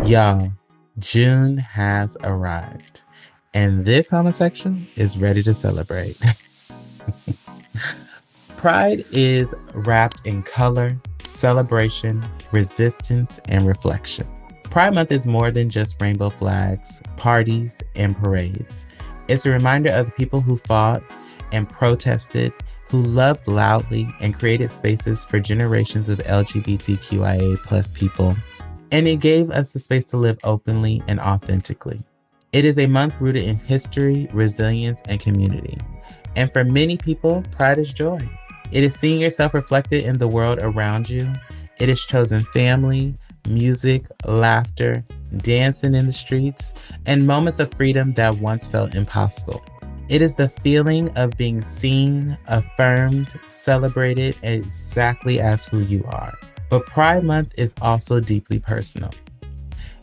Y'all, June has arrived, and this homosexual is ready to celebrate. Pride is wrapped in color, celebration, resistance, and reflection. Pride Month is more than just rainbow flags, parties, and parades. It's a reminder of the people who fought and protested, who loved loudly and created spaces for generations of LGBTQIA plus people. And it gave us the space to live openly and authentically. It is a month rooted in history, resilience, and community. And for many people, pride is joy. It is seeing yourself reflected in the world around you. It is chosen family, music, laughter, dancing in the streets, and moments of freedom that once felt impossible. It is the feeling of being seen, affirmed, celebrated exactly as who you are. But Pride Month is also deeply personal.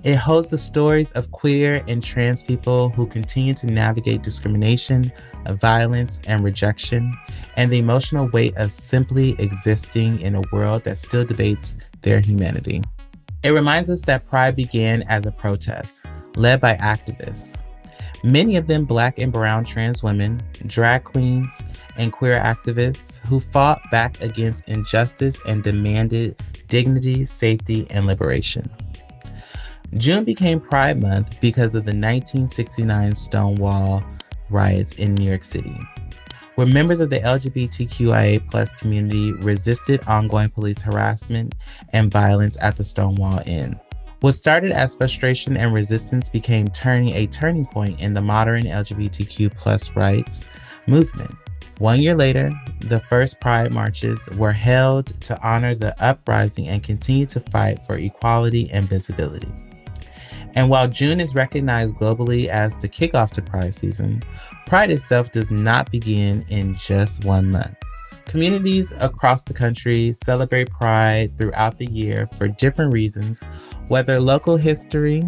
It holds the stories of queer and trans people who continue to navigate discrimination, violence, and rejection, and the emotional weight of simply existing in a world that still debates their humanity. It reminds us that Pride began as a protest, led by activists, many of them Black and brown trans women, drag queens, and queer activists who fought back against injustice and demanded dignity, safety, and liberation. June became Pride Month because of the 1969 Stonewall riots in New York City, where members of the LGBTQIA plus community resisted ongoing police harassment and violence at the Stonewall Inn. What started as frustration and resistance became a turning point in the modern LGBTQ plus rights movement. 1 year later, the first Pride marches were held to honor the uprising and continue to fight for equality and visibility. And while June is recognized globally as the kickoff to Pride season, Pride itself does not begin in just 1 month. Communities across the country celebrate Pride throughout the year for different reasons, whether local history,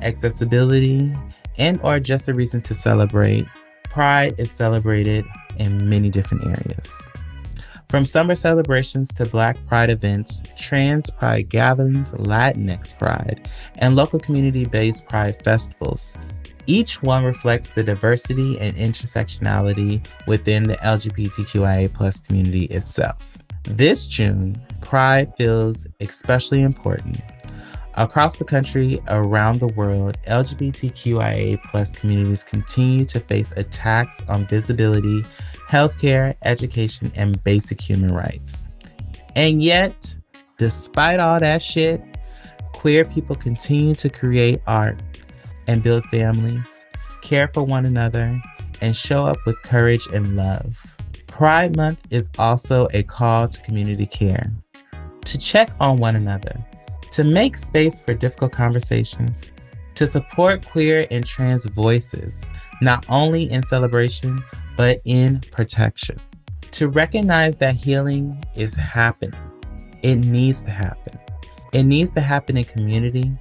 accessibility, and or just a reason to celebrate. Pride is celebrated in many different areas. From summer celebrations to Black Pride events, trans Pride gatherings, Latinx Pride, and local community-based Pride festivals, each one reflects the diversity and intersectionality within the LGBTQIA plus community itself. This June, Pride feels especially important. Across the country, around the world, LGBTQIA plus communities continue to face attacks on visibility, healthcare, education, and basic human rights. And yet, despite all that shit, queer people continue to create art and build families, care for one another, and show up with courage and love. Pride Month is also a call to community care, to check on one another, to make space for difficult conversations, to support queer and trans voices, not only in celebration, but in protection. To recognize that healing is happening. It needs to happen. It needs to happen in community,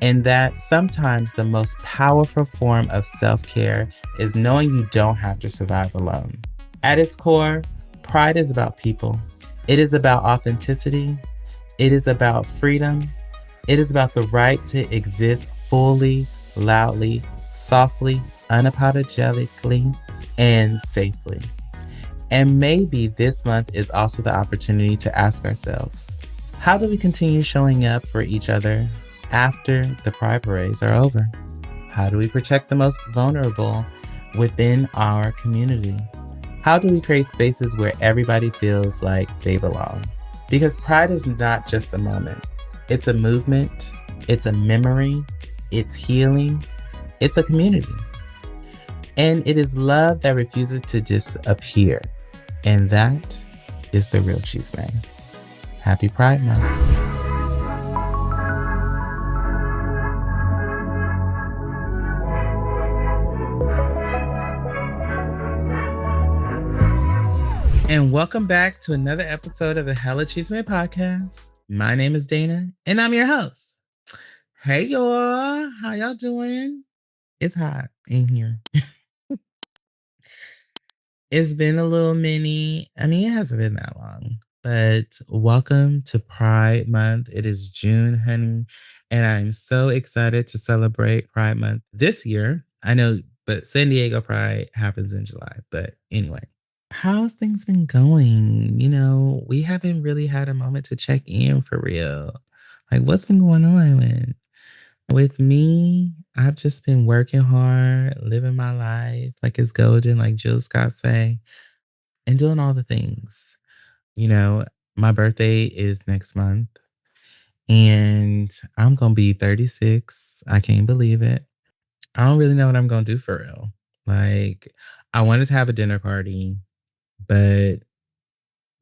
and that sometimes the most powerful form of self-care is knowing you don't have to survive alone. At its core, Pride is about people. It is about authenticity. It is about freedom. It is about the right to exist fully, loudly, softly, unapologetically, and safely. And maybe this month is also the opportunity to ask ourselves, how do we continue showing up for each other after the Pride parades are over? How do we protect the most vulnerable within our community? How do we create spaces where everybody feels like they belong? Because Pride is not just a moment. It's a movement. It's a memory. It's healing. It's a community. And it is love that refuses to disappear. And that is the real Chisme. Happy Pride Month. And welcome back to another episode of the Hella Chisme podcast. My name is Dana, and I'm your host. Hey, y'all. How y'all doing? It's hot in here. It's been a little mini. I mean, it hasn't been that long, but welcome to Pride Month. It is June, honey. And I'm so excited to celebrate Pride Month this year. I know, but San Diego Pride happens in July. But anyway, how's things been going? We haven't really had a moment to check in for real. Like, what's been going on with me? I've just been working hard, living my life like it's golden, like Jill Scott say, and doing all the things. You know, my birthday is next month and I'm going to be 36. I can't believe it. I don't really know what I'm going to do for real. Like, I wanted to have a dinner party, but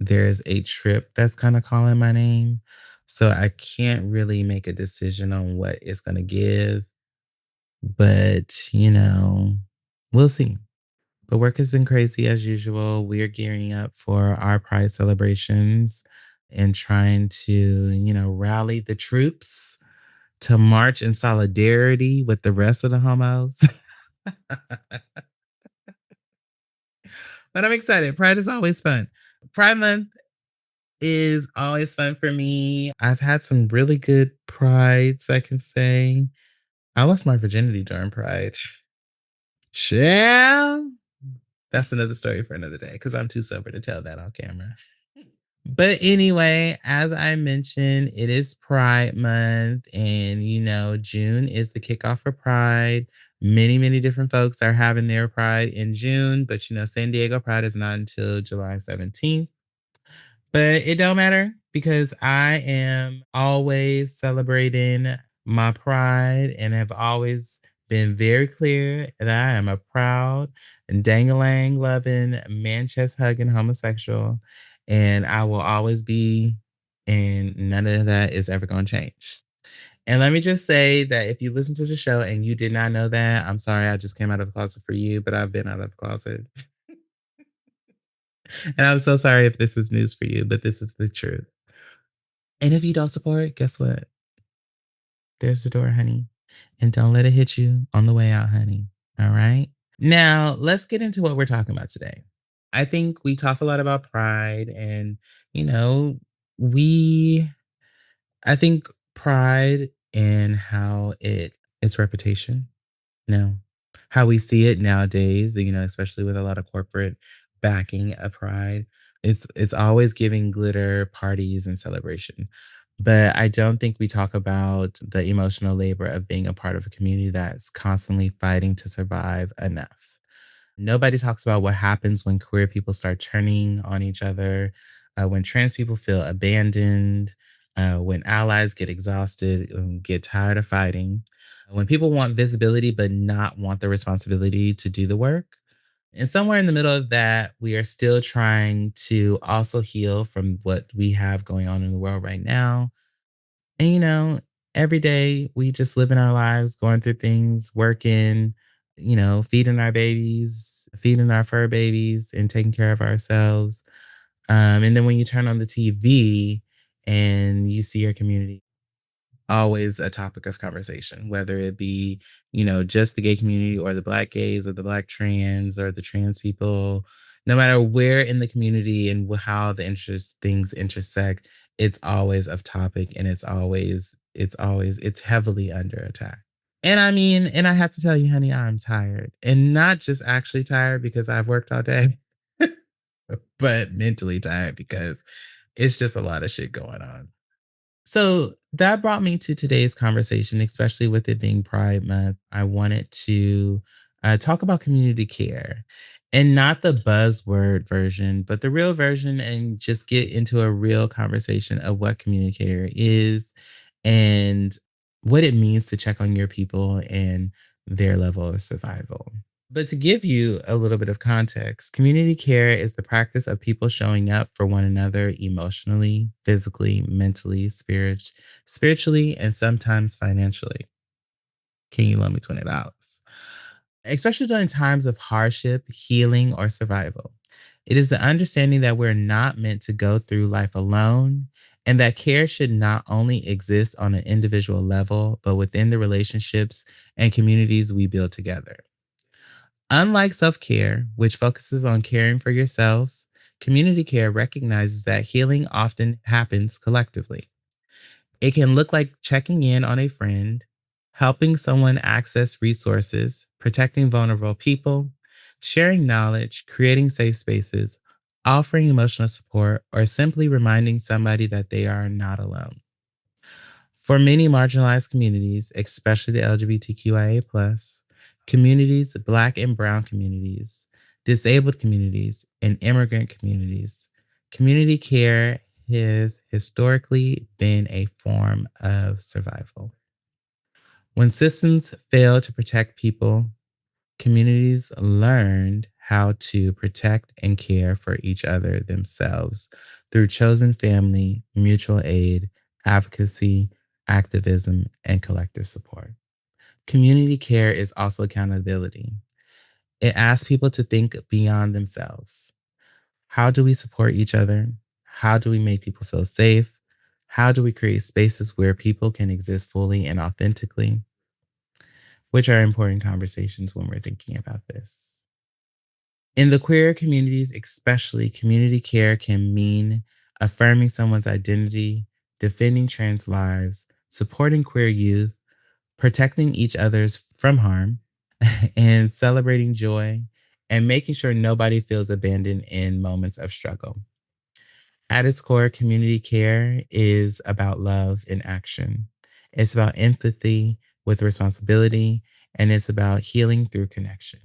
there's a trip that's kind of calling my name. So I can't really make a decision on what it's going to give. But, we'll see. But work has been crazy as usual. We're gearing up for our Pride celebrations and trying to, rally the troops to march in solidarity with the rest of the homos. But I'm excited. Pride is always fun. Pride Month is always fun for me. I've had some really good prides, I can say. I lost my virginity during Pride. Yeah. That's another story for another day because I'm too sober to tell that on camera. But anyway, as I mentioned, it is Pride Month, and June is the kickoff for Pride. Many, many different folks are having their Pride in June, but San Diego Pride is not until July 17th. But it don't matter because I am always celebrating my pride and have always been very clear that I am a proud and dangalang loving, man chest hugging homosexual. And I will always be, and none of that is ever going to change. And let me just say that if you listen to the show and you did not know that, I'm sorry, I just came out of the closet for you, but I've been out of the closet. And I'm so sorry if this is news for you, but this is the truth. And if you don't support, guess what? There's the door, honey. And don't let it hit you on the way out, honey. All right. Now, let's get into what we're talking about today. I think we talk a lot about pride and, you know, we, I think pride and how its reputation now, how we see it nowadays, especially with a lot of corporate backing of pride. It's always giving glitter parties and celebration. But I don't think we talk about the emotional labor of being a part of a community that's constantly fighting to survive enough. Nobody talks about what happens when queer people start turning on each other, when trans people feel abandoned, when allies get exhausted, get tired of fighting, when people want visibility but not want the responsibility to do the work. And somewhere in the middle of that, we are still trying to also heal from what we have going on in the world right now. And, every day we just living our lives, going through things, working, feeding our babies, feeding our fur babies, and taking care of ourselves. And then when you turn on the TV and you see your community, always a topic of conversation, whether it be, just the gay community or the Black gays or the Black trans or the trans people, no matter where in the community and how the things intersect, it's always of topic and it's heavily under attack. And I mean, and I have to tell you, honey, I'm tired and not just actually tired because I've worked all day, but mentally tired because it's just a lot of shit going on. So that brought me to today's conversation, especially with it being Pride Month. I wanted to talk about community care and not the buzzword version, but the real version and just get into a real conversation of what community care is and what it means to check on your people and their level of survival. But to give you a little bit of context, community care is the practice of people showing up for one another emotionally, physically, mentally, spiritually, and sometimes financially. Can you loan me $20? Especially during times of hardship, healing, or survival. It is the understanding that we're not meant to go through life alone and that care should not only exist on an individual level, but within the relationships and communities we build together. Unlike self care, which focuses on caring for yourself, community care recognizes that healing often happens collectively. It can look like checking in on a friend, helping someone access resources, protecting vulnerable people, sharing knowledge, creating safe spaces, offering emotional support, or simply reminding somebody that they are not alone. For many marginalized communities, especially the LGBTQIA, communities, Black and Brown communities, disabled communities, and immigrant communities, community care has historically been a form of survival. When systems fail to protect people, communities learned how to protect and care for each other themselves through chosen family, mutual aid, advocacy, activism, and collective support. Community care is also accountability. It asks people to think beyond themselves. How do we support each other? How do we make people feel safe? How do we create spaces where people can exist fully and authentically? Which are important conversations when we're thinking about this. In the queer communities, especially, community care can mean affirming someone's identity, defending trans lives, supporting queer youth, protecting each other's from harm, and celebrating joy, and making sure nobody feels abandoned in moments of struggle. At its core, community care is about love in action. It's about empathy with responsibility, and it's about healing through connection.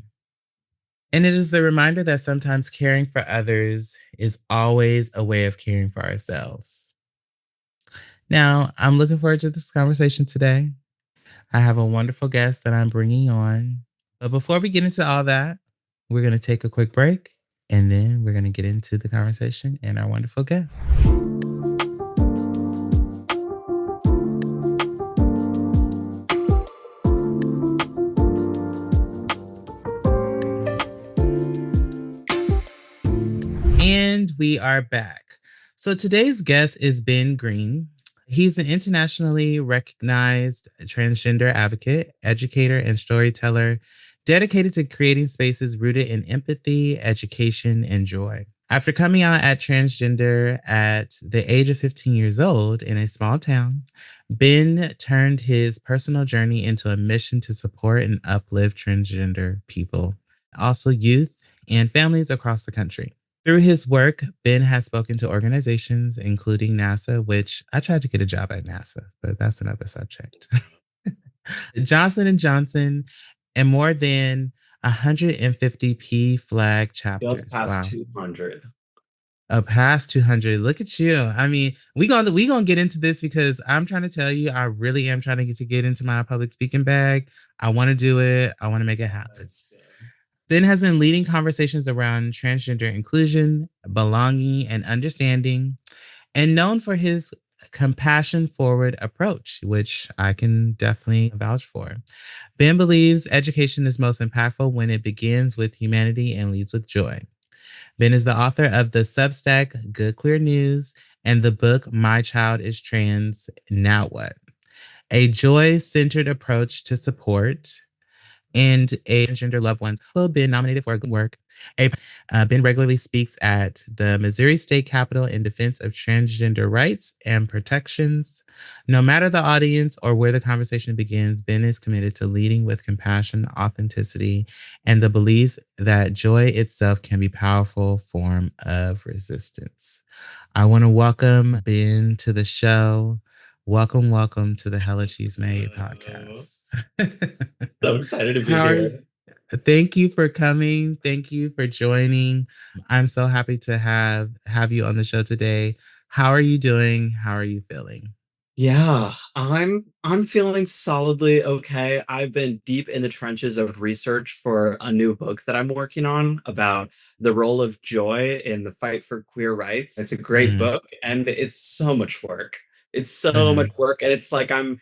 And it is the reminder that sometimes caring for others is always a way of caring for ourselves. Now, I'm looking forward to this conversation today. I have a wonderful guest that I'm bringing on. But before we get into all that, we're going to take a quick break and then we're going to get into the conversation and our wonderful guest. And we are back. So today's guest is Ben Greene. He's an internationally recognized transgender advocate, educator, and storyteller dedicated to creating spaces rooted in empathy, education, and joy. After coming out as transgender at the age of 15 years old in a small town, Ben turned his personal journey into a mission to support and uplift transgender people, also youth and families across the country. Through his work, Ben has spoken to organizations including NASA, which I tried to get a job at NASA, but that's another subject. Johnson and Johnson, and more than 150 P flag chapters. Just past Wow. 200. Past 200. Look at you. I mean, we gonna get into this because I'm trying to tell you, I really am trying to get into my public speaking bag. I want to do it. I want to make it happen. Ben has been leading conversations around transgender inclusion, belonging, and understanding, and known for his compassion forward approach, which I can definitely vouch for. Ben believes education is most impactful when it begins with humanity and leads with joy. Ben is the author of the Substack Good Queer News and the book My Child is Trans, Now What? A joy centered approach to support and a transgender loved ones. Also been nominated for good work. Ben regularly speaks at the Missouri State Capitol in defense of transgender rights and protections. No matter the audience or where the conversation begins, Ben is committed to leading with compassion, authenticity, and the belief that joy itself can be a powerful form of resistance. I want to welcome Ben to the show. Welcome to the Hella Chisme podcast. So excited to be How are you? here. Thank you for coming. Thank you for joining. I'm so happy to have you on the show today. How are you doing? How are you feeling? Yeah, I'm feeling solidly okay. I've been deep in the trenches of research for a new book that I'm working on about the role of joy in the fight for queer rights. It's a great Mm, book and it's so much work. It's so mhm, much work and it's like I'm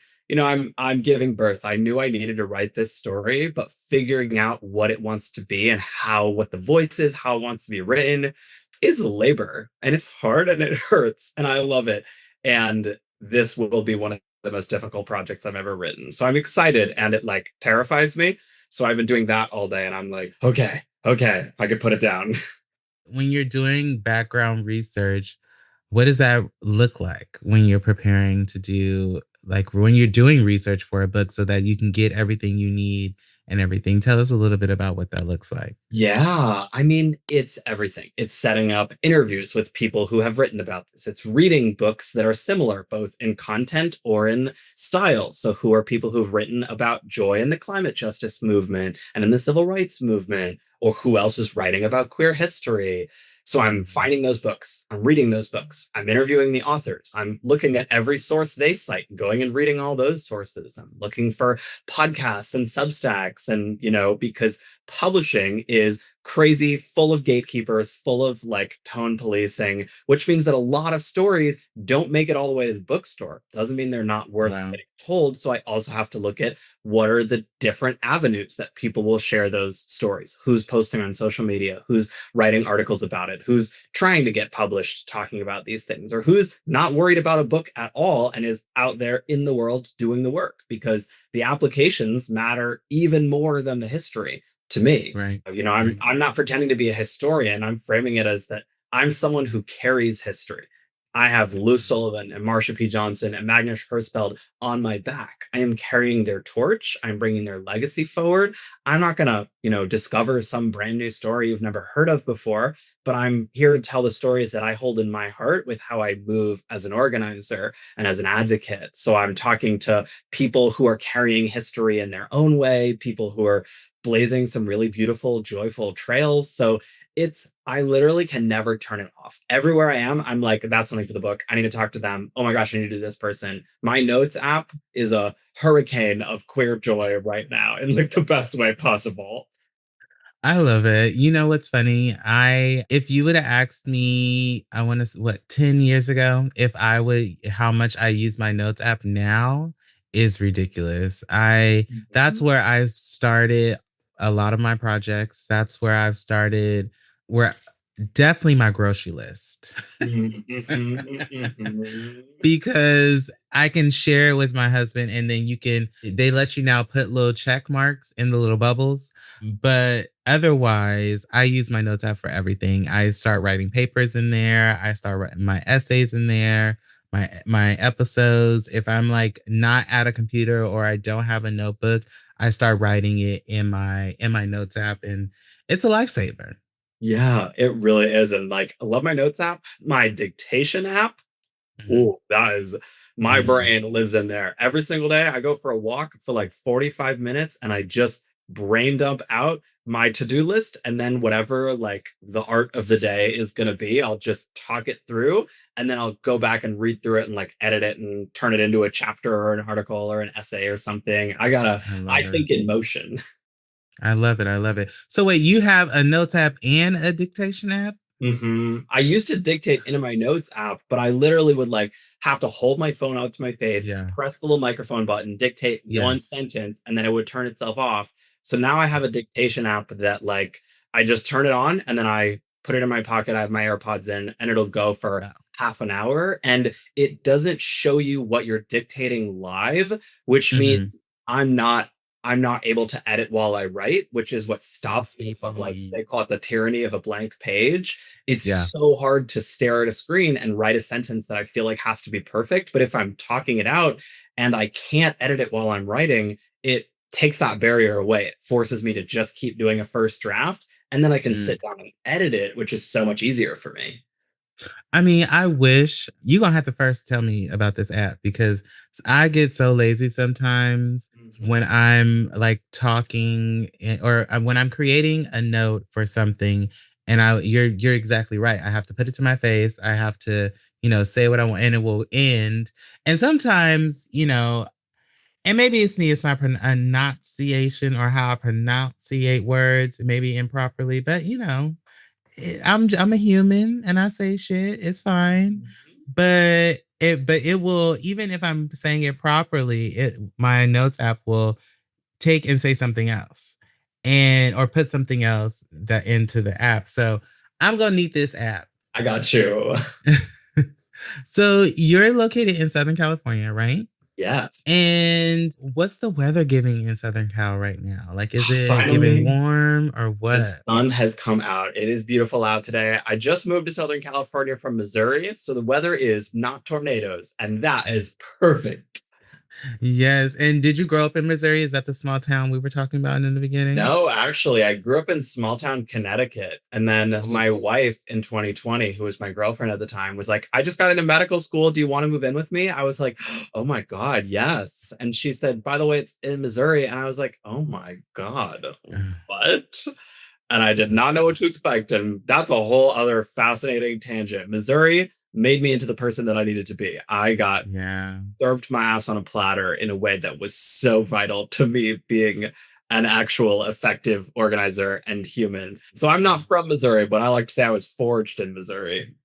giving birth. I knew I needed to write this story, but figuring out what it wants to be and what the voice is, how it wants to be written is labor and it's hard and it hurts and I love it. And this will be one of the most difficult projects I've ever written. So I'm excited and it like terrifies me. So I've been doing that all day and I'm like, okay, I could put it down. When you're doing background research, what does that look like when you're preparing to do, like when you're doing research for a book so that you can get everything you need and everything? Tell us a little bit about what that looks like. Yeah, I mean, it's everything. It's setting up interviews with people who have written about this. It's reading books that are similar, both in content or in style. So, who are people who've written about joy in the climate justice movement and in the civil rights movement? Or who else is writing about queer history? So, I'm Mhm. finding those books. I'm reading those books. I'm interviewing the authors. I'm looking at every source they cite, going and reading all those sources. I'm looking for podcasts and Substacks, and, because publishing is crazy, full of gatekeepers, full of like tone policing, which means that a lot of stories don't make it all the way to the bookstore. Doesn't mean they're not worth Wow. getting told. So I also have to look at what are the different avenues that people will share those stories, who's posting on social media, who's writing articles about it, who's trying to get published talking about these things, or who's not worried about a book at all and is out there in the world doing the work, because the applications matter even more than the history to me. Right. I'm Right. I'm not pretending to be a historian. I'm framing it as that I'm someone who carries history. I have Lou Sullivan and Marsha P. Johnson and Magnus Hirschfeld on my back. I am carrying their torch. I'm bringing their legacy forward. I'm not going to, discover some brand new story you've never heard of before, but I'm here to tell the stories that I hold in my heart with how I move as an organizer and as an advocate. So I'm talking to people who are carrying history in their own way, people who are blazing some really beautiful, joyful trails. So I literally can never turn it off. Everywhere I am, I'm like, that's something for the book. I need to talk to them. Oh my gosh, I need to do this person. My notes app is a hurricane of queer joy right now in like the best way possible. I love it. You know what's funny? If you would have asked me, I want to, what, 10 years ago, if I would, how much I use my notes app now is ridiculous. That's Mhm. where I've started a lot of my projects. That's where I've started, where definitely my grocery list. Mhm, mhm, mhm. Because I can share it with my husband and then they let you now put little check marks in the little bubbles. But otherwise, I use my notes app for everything. I start writing papers in there. I start writing my essays in there, my episodes. If I'm like not at a computer or I don't have a notebook, I start writing it in my notes app, and it's a lifesaver. Yeah, it really is. And like, I love my notes app, my dictation app. Mhm. Oh, that is my Mhm. brain lives in there. Every single day, I go for a walk for like 45 minutes and I just brain dump out my to-do list. And then whatever like the art of the day is going to be, I'll just talk it through, and then I'll go back and read through it and like edit it and turn it into a chapter or an article or an essay or something. I I love it. think in motion. I love it. I love it. So wait, you have a notes app and a dictation app? I used to dictate into my notes app, but I literally would like have to hold my phone out to my face, Yeah. press the little microphone button, dictate one Yes. sentence, and then it would turn itself off. So now I have a dictation app that like I just turn it on and then I put it in my pocket. I have my AirPods in and it'll go for Wow. half an hour, and it doesn't show you what you're dictating live, which Hmm. means I'm not I'm not able to edit while I write, which is what stops me from, like, Mm. they call it the tyranny of a blank page. It's Yeah. so hard to stare at a screen and write a sentence that I feel like has to be perfect. But if I'm talking it out and I can't edit it while I'm writing, it takes that barrier away. It forces me to just keep doing a first draft, and then I can Mm. sit down and edit it, which is so much easier for me. I mean, I wish you're gonna have to first tell me about this app because I get so lazy sometimes Mhm. when I'm like talking or when I'm creating a note for something, and you're exactly right. I have to put it to my face. I have to, say what I want, and it will end. And sometimes, and maybe it's me, it's my pronunciation or how I pronunciate words, maybe improperly, but I'm a human and I say shit. It's fine. Mhm. But it will, even if I'm saying it properly, my notes app will take and say something else and or put something else that into the app. So I'm gonna need this app. I got you. So you're located in Southern California, right? Yes. And what's the weather giving in Southern Cal right now? Like, is it giving Finally, warm or the what? sun has come out. It is beautiful out today. I just moved to Southern California from Missouri, so the weather is not tornadoes, and that is perfect. Yes. And did you grow up in Missouri? Is that the small town we were talking about in the beginning? No, actually, I grew up in small town Connecticut. And then my Oh. wife in 2020, who was my girlfriend at the time, was like, I just got into medical school. Do you want to move in with me? I was like, oh my God, yes. And she said, by the way, it's in Missouri. And I was like, oh my God, what? And I did not know what to expect. And that's a whole other fascinating tangent. Missouri made me into the person that I needed to be. I got Yeah. served my ass on a platter in a way that was so vital to me being an actual effective organizer and human. So I'm not from Missouri, but I like to say I was forged in Missouri.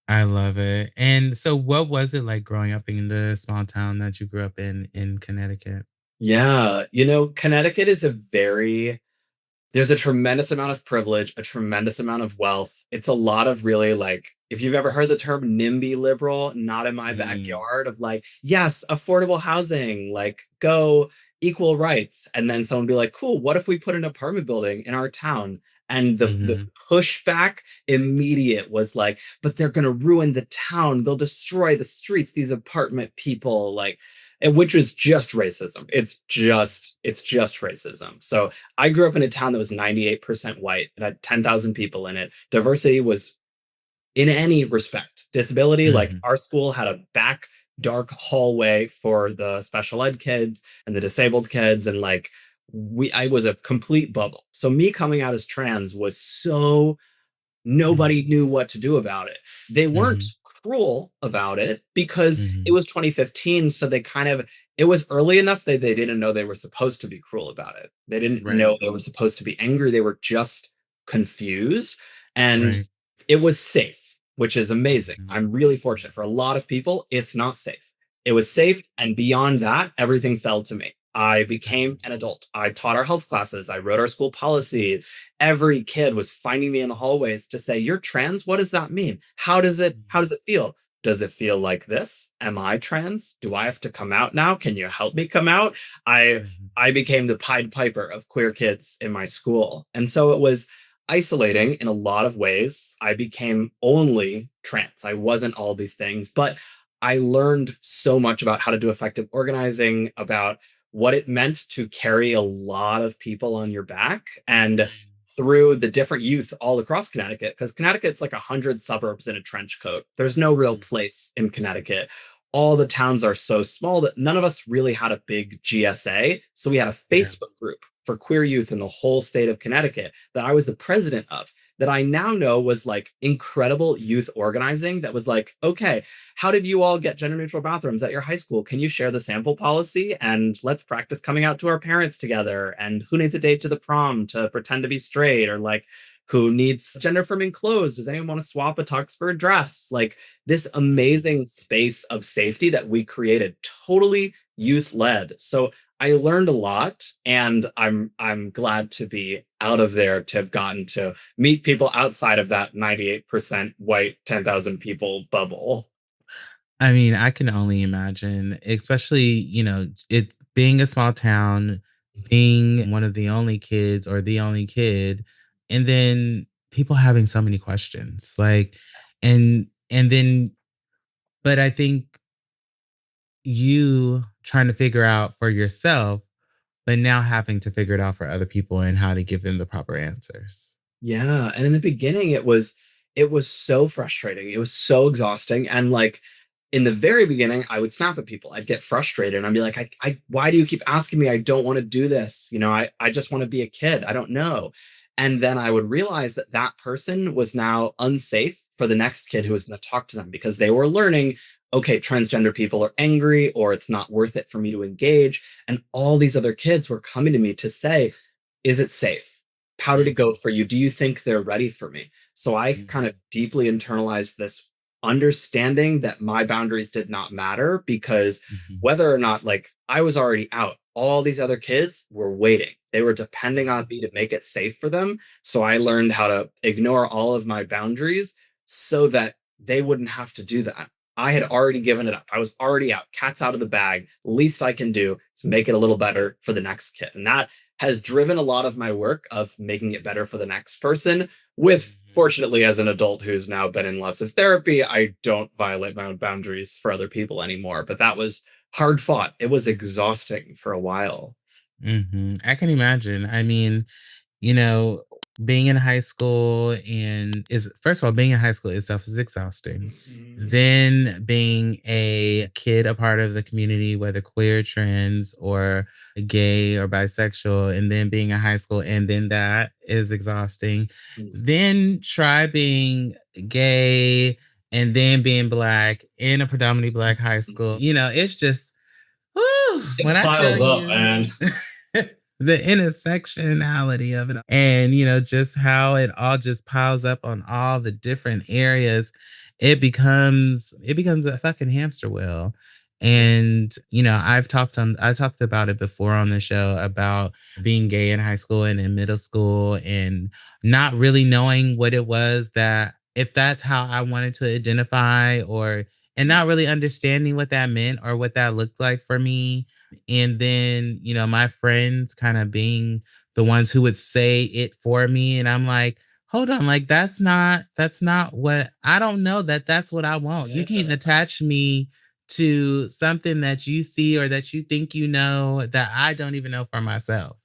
I love it. And so what was it like growing up in the small town that you grew up in Connecticut? Yeah, Connecticut is a very there's a tremendous amount of privilege, a tremendous amount of wealth. It's a lot of really like, if you've ever heard the term NIMBY liberal, not in my Mm, backyard, of like, yes, affordable housing, like go equal rights. And then someone be like, cool, what if we put an apartment building in our town? And the hmm pushback immediate was like, but they're going to ruin the town. They'll destroy the streets, these apartment people, like, and which is just racism. It's just racism. So I grew up in a town that was 98% white. It had 10,000 people in it. Diversity was in any respect. Disability, like hmm our school had a back dark hallway for the special ed kids and the disabled kids. And like I was a complete bubble. So me coming out as trans was so nobody knew what to do about it. They weren't hmm cruel about it because it hmm was 2015. So they kind of, it was early enough that they didn't know they were supposed to be cruel about it. They didn't know Right. they were supposed to be angry. They were just confused. And Right. it was safe, which is amazing. Mhm. I'm really fortunate. For a lot of people, it's not safe. It was safe. And beyond that, everything fell to me. I became an adult. I taught our health classes. I wrote our school policy. Every kid was finding me in the hallways to say, you're trans. What does that mean? How does it feel? Does it feel like this? Am I trans? Do I have to come out now? Can you help me come out? i Mhm. I became the Pied Piper of queer kids in my school. And so it was isolating in a lot of ways. I became only trans. I wasn't all these things, but I learned so much about how to do effective organizing, about what it meant to carry a lot of people on your back, and through the different youth all across Connecticut, because Connecticut's like 100 suburbs in a trench coat. There's no real Mhm. place in Connecticut. All the towns are so small that none of us really had a big GSA. So we had a Yeah. Facebook group for queer youth in the whole state of Connecticut that I was the president of, that I now know was like incredible youth organizing. That was like, okay, how did you all get gender neutral bathrooms at your high school? Can you share the sample policy? And let's practice coming out to our parents together. And who needs a date to the prom to pretend to be straight? Or like, who needs gender affirming clothes? Does anyone want to swap a tux for a dress? Like this amazing space of safety that we created, totally youth led. So I learned a lot, and I'm glad to be out of there, to have gotten to meet people outside of that 98% white 10,000 people bubble. I mean, I can only imagine, especially, it being a small town, being one of the only kids or the only kid, and then people having so many questions. Like, and then, but I think you trying to figure out for yourself, but now having to figure it out for other people and how to give them the proper answers. Yeah, and in the beginning it was so frustrating. It was so exhausting, and like in the very beginning I would snap at people. I'd get frustrated and I'd be like, I why do you keep asking me? I don't want to do this. I just want to be a kid. I don't know. And then I would realize that that person was now unsafe for the next kid who was going to talk to them, because they were learning, okay, transgender people are angry, or it's not worth it for me to engage. And all these other kids were coming to me to say, is it safe? How did it go for you? Do you think they're ready for me? So I kind of Mhm. deeply internalized this understanding that my boundaries did not matter, because Mhm. whether or not, like, I was already out, all these other kids were waiting. They were depending on me to make it safe for them. So I learned how to ignore all of my boundaries so that they wouldn't have to do that. I had already given it up. I was already out. Cat's out of the bag. Least I can do is make it a little better for the next kid. And that has driven a lot of my work of making it better for the next person. With Mhm. fortunately, as an adult who's now been in lots of therapy, I don't violate my own boundaries for other people anymore. But that was hard fought. It was exhausting for a while. I can imagine. I mean, you know, being in high school and is first of all, being in high school itself is exhausting. Then being a kid, a part of the community, whether queer, trans, or gay or bisexual, and then being in high school, and then that is exhausting. Then try being gay and then being black in a predominantly black high school. It's just whew, when It I tell piles up, you man. the intersectionality of it and just how it all just piles up on all the different areas, it becomes a fucking hamster wheel. And I talked about it before on the show about being gay in high school and in middle school and not really knowing what it was, that if that's how I wanted to identify, or and not really understanding what that meant or what that looked like for me. And then, my friends kind of being the ones who would say it for me. And I'm like, hold on, like that's not what I don't know that that's what I want. You can't attach me to something that you see or that you think that I don't even know for myself.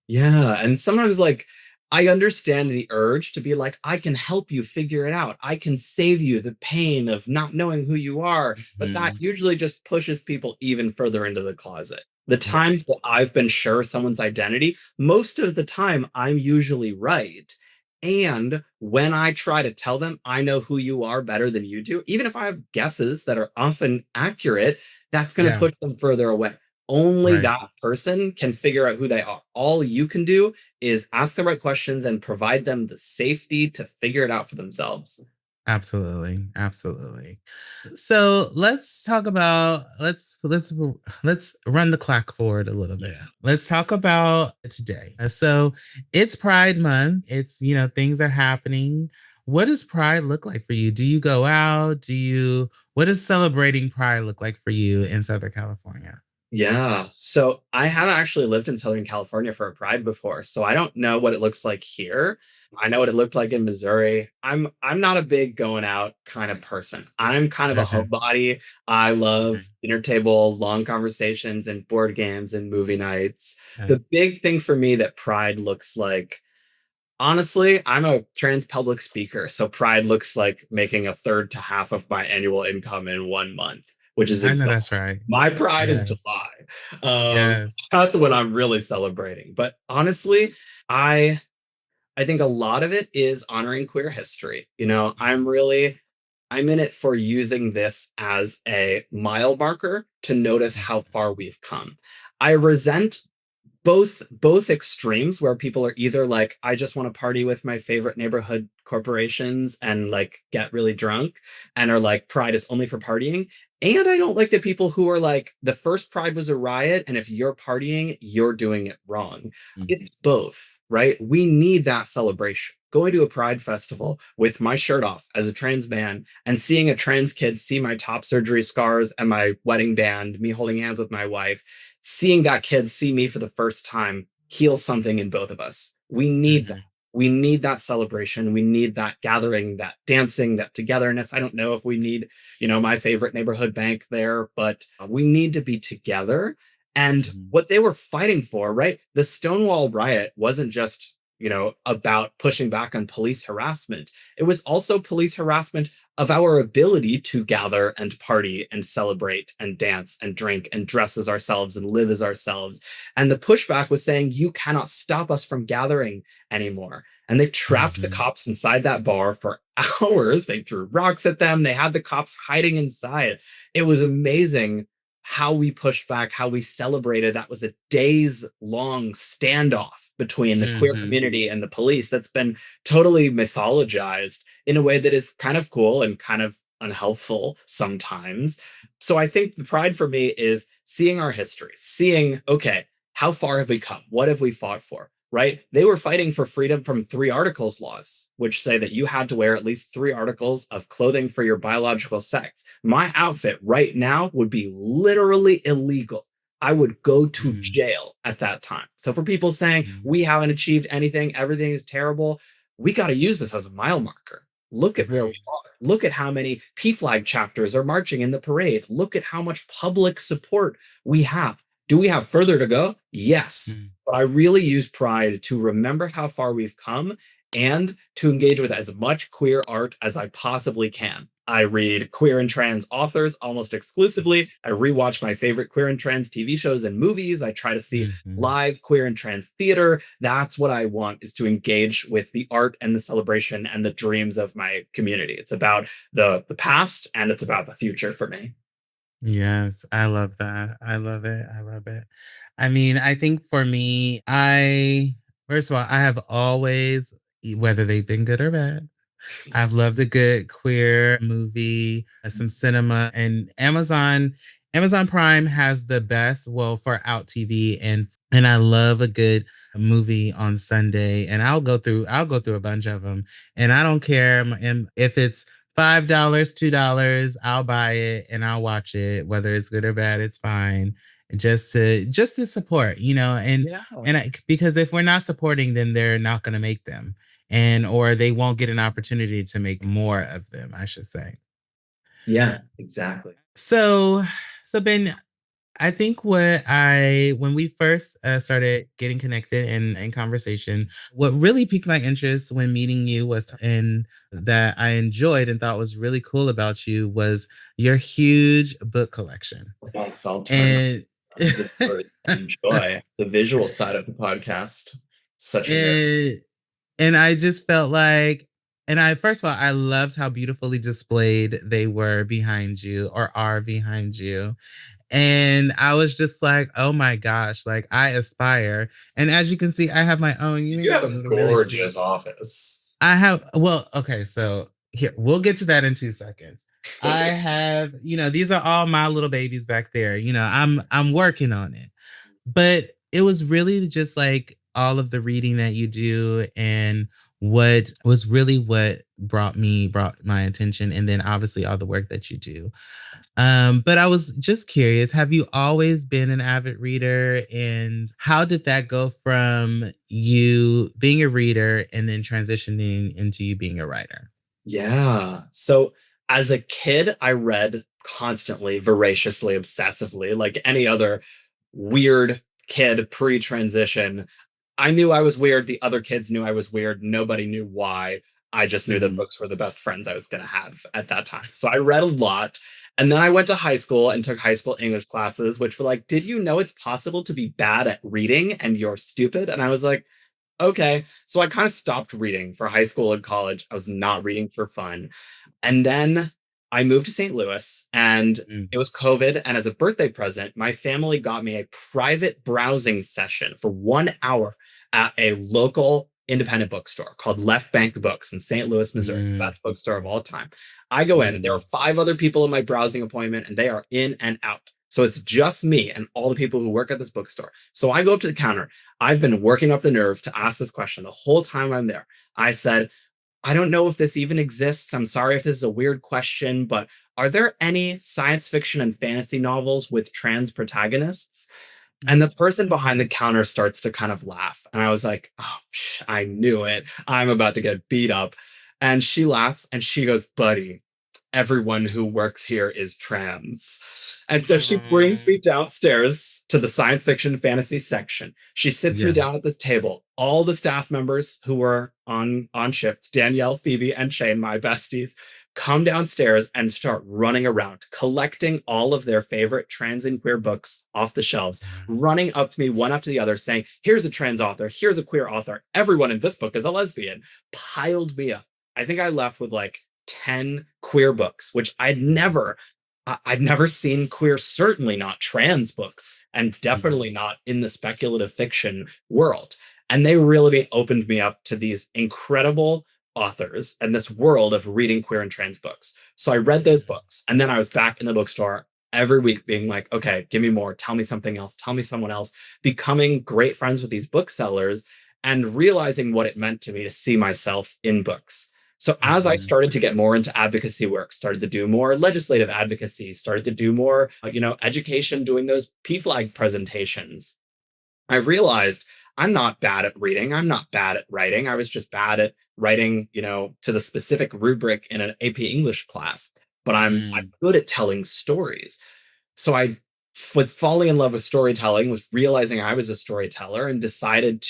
Yeah, and sometimes like I understand the urge to be like, I can help you figure it out. I can save you the pain of not knowing who you are. But that Mhm. usually just pushes people even further into the closet. The Right. times that I've been sure of someone's identity, most of the time I'm usually right. And when I try to tell them I know who you are better than you do, even if I have guesses that are often accurate, that's going to Yeah. push them further away. Only Right. that person can figure out who they are. All you can do is ask the right questions and provide them the safety to figure it out for themselves. Absolutely. Absolutely. So let's talk about let's run the clock forward a little bit. Yeah. Let's talk about today. So it's Pride Month. It's things are happening. What does Pride look like for you? Do you go out? What does celebrating Pride look like for you in Southern California? Yeah. So I haven't actually lived in Southern California for a Pride before, so I don't know what it looks like here. I know what it looked like in Missouri. I'm not a big going out kind of person. I'm kind of a Okay. homebody. I Okay. love dinner table, long conversations, and board games and movie nights. Okay. The big thing for me that Pride looks like, honestly, I'm a trans public speaker, so Pride looks like making a third to half of my annual income in 1 month, which is I know exhausting. that's right. My Pride is Yes. July. Um, Yes. that's when I'm really celebrating. But honestly, I I think a lot of it is honoring queer history. Mhm. I'm in it for using this as a mile marker to notice how Mhm. far we've come. I resent both extremes where people are either like, I just want to party with my favorite neighborhood corporations and like get really drunk and are like, pride is only for partying. And I don't like the people who are like, the first pride was a riot, and if you're partying, you're doing it wrong. Mhm. It's both, right? We need that celebration. Going to a pride festival with my shirt off as a trans man and seeing a trans kid see my top surgery scars and my wedding band, me holding hands with my wife, seeing that kid see me for the first time heals something in both of us. We need that. Mhm. We need that celebration. We need that gathering, that dancing, that togetherness. I don't know if we need, my favorite neighborhood bank there, but we need to be together. And Mhm. what they were fighting for, right? The Stonewall riot wasn't just, about pushing back on police harassment. It was also police harassment of our ability to gather and party and celebrate and dance and drink and dress as ourselves and live as ourselves. And the pushback was saying, you cannot stop us from gathering anymore. And they trapped the Mhm. cops inside that bar for hours. They threw rocks at them. They had the cops hiding inside. It was amazing how we pushed back, how we celebrated. That was a days long standoff between the queer Mhm. community and the police that's been totally mythologized in a way that is kind of cool and kind of unhelpful sometimes. So I think the pride for me is seeing our history, seeing, okay, how far have we come? What have we fought for? right? They were fighting for freedom from 3 articles laws, which say that you had to wear at least 3 articles of clothing for your biological sex. My outfit right now would be literally illegal. I would go to Mm, jail at that time. So for people saying mm, we haven't achieved anything, everything is terrible, we got to use this as a mile marker. Look at where we right. are. Look at how many P-Flag chapters are marching in the parade. Look at how much public support we have. Do we have further to go? Yes. Mm, But I really use Pride to remember how far we've come and to engage with as much queer art as I possibly can. I read queer and trans authors almost exclusively. I rewatch my favorite queer and trans TV shows and movies. I try to see mhm. live queer and trans theater. That's what I want, is to engage with the art and the celebration and the dreams of my community. It's about the past and it's about the future for me. Yes, I love that. I love it. I love it. I mean, I think for me, I first of all, I have always, whether they've been good or bad, I've loved a good queer movie, some cinema, and Amazon Prime has the best, well, for out TV, and I love a good movie on Sunday, and I'll go through a bunch of them, and I don't care if it's $5, $2, I'll buy it and I'll watch it, whether it's good or bad, it's fine. Just to support, Yeah. because if we're not supporting, then they're not going to make them, and or they won't get an opportunity to make more of them, I should say. Yeah, exactly. So Ben, I think when we first started getting connected and in conversation, what really piqued my interest when meeting you was, and that I enjoyed and thought was really cool about you, was your huge book collection. Thanks. I'll turn And this for enjoy the visual side of the podcast. Such a nerd. and and I just felt like, and I first of all, I loved how beautifully displayed they were behind you, or are behind you. And I was just like, oh my gosh, like I aspire. And as you can see, I have my own. You You ain't do got have to a really gorgeous see. office. I have, well, okay, so here, we'll get to that in 2 seconds. I have, these are all my little babies back there. I'm working on it. But it was really just like all of the reading that you do, and what brought my attention, and then obviously all the work that you do. But I was just curious, have you always been an avid reader, and how did that go from you being a reader and then transitioning into you being a writer? Yeah. So as a kid, I read constantly, voraciously, obsessively, like any other weird kid pre transition. I knew I was weird. The other kids knew I was weird. Nobody knew why. I just knew that Mhm. books were the best friends I was going to have at that time. So I read a lot. And then I went to high school and took high school English classes, which were like, did you know it's possible to be bad at reading and you're stupid? And I was like, okay. So I kind of stopped reading for high school and college. I was not reading for fun. And then I moved to St. Louis and it was COVID. And as a birthday present, my family got me a private browsing session for 1 hour at a local independent bookstore called Left Bank Books in St. Louis, Missouri, the Mm, best bookstore of all time. I go in and there are mm, 5 other people in my browsing appointment and they are in and out. So it's just me and all the people who work at this bookstore. So I go up to the counter. I've been working up the nerve to ask this question the whole time I'm there. I said, I don't know if this even exists. I'm sorry if this is a weird question, but are there any science fiction and fantasy novels with trans protagonists? And the person behind the counter starts to kind of laugh. And I was like, oh, I knew it. I'm about to get beat up. And she laughs and she goes, buddy, everyone who works here is trans. And so she brings me mm. downstairs to the science fiction fantasy section. She sits me Yeah. down at this table. All the staff members who were on shift, Danielle, Phoebe, and Shane, my besties, come downstairs and start running around, collecting all of their favorite trans and queer books off the shelves, running up to me one after the other, saying, here's a trans author, here's a queer author, everyone in this book is a lesbian, piled me up. I think I left with like 10 queer books, which I'd never seen queer, certainly not trans books, and definitely Mhm. not in the speculative fiction world. And they really opened me up to these incredible authors and this world of reading queer and trans books. So I read those books, and then I was back in the bookstore every week being like, okay, give me more, tell me something else, tell me someone else, becoming great friends with these booksellers. and realizing what it meant to me to see myself in books. So as I Mhm. started to get more into advocacy work, started to do more legislative advocacy, started to do more, education, doing those PFLAG presentations, I realized I'm not bad at reading. I'm not bad at writing. I was just bad at writing, to the specific rubric in an AP English class. But I'm Mm. good at telling stories. So I was falling in love with storytelling, was realizing I was a storyteller, and decided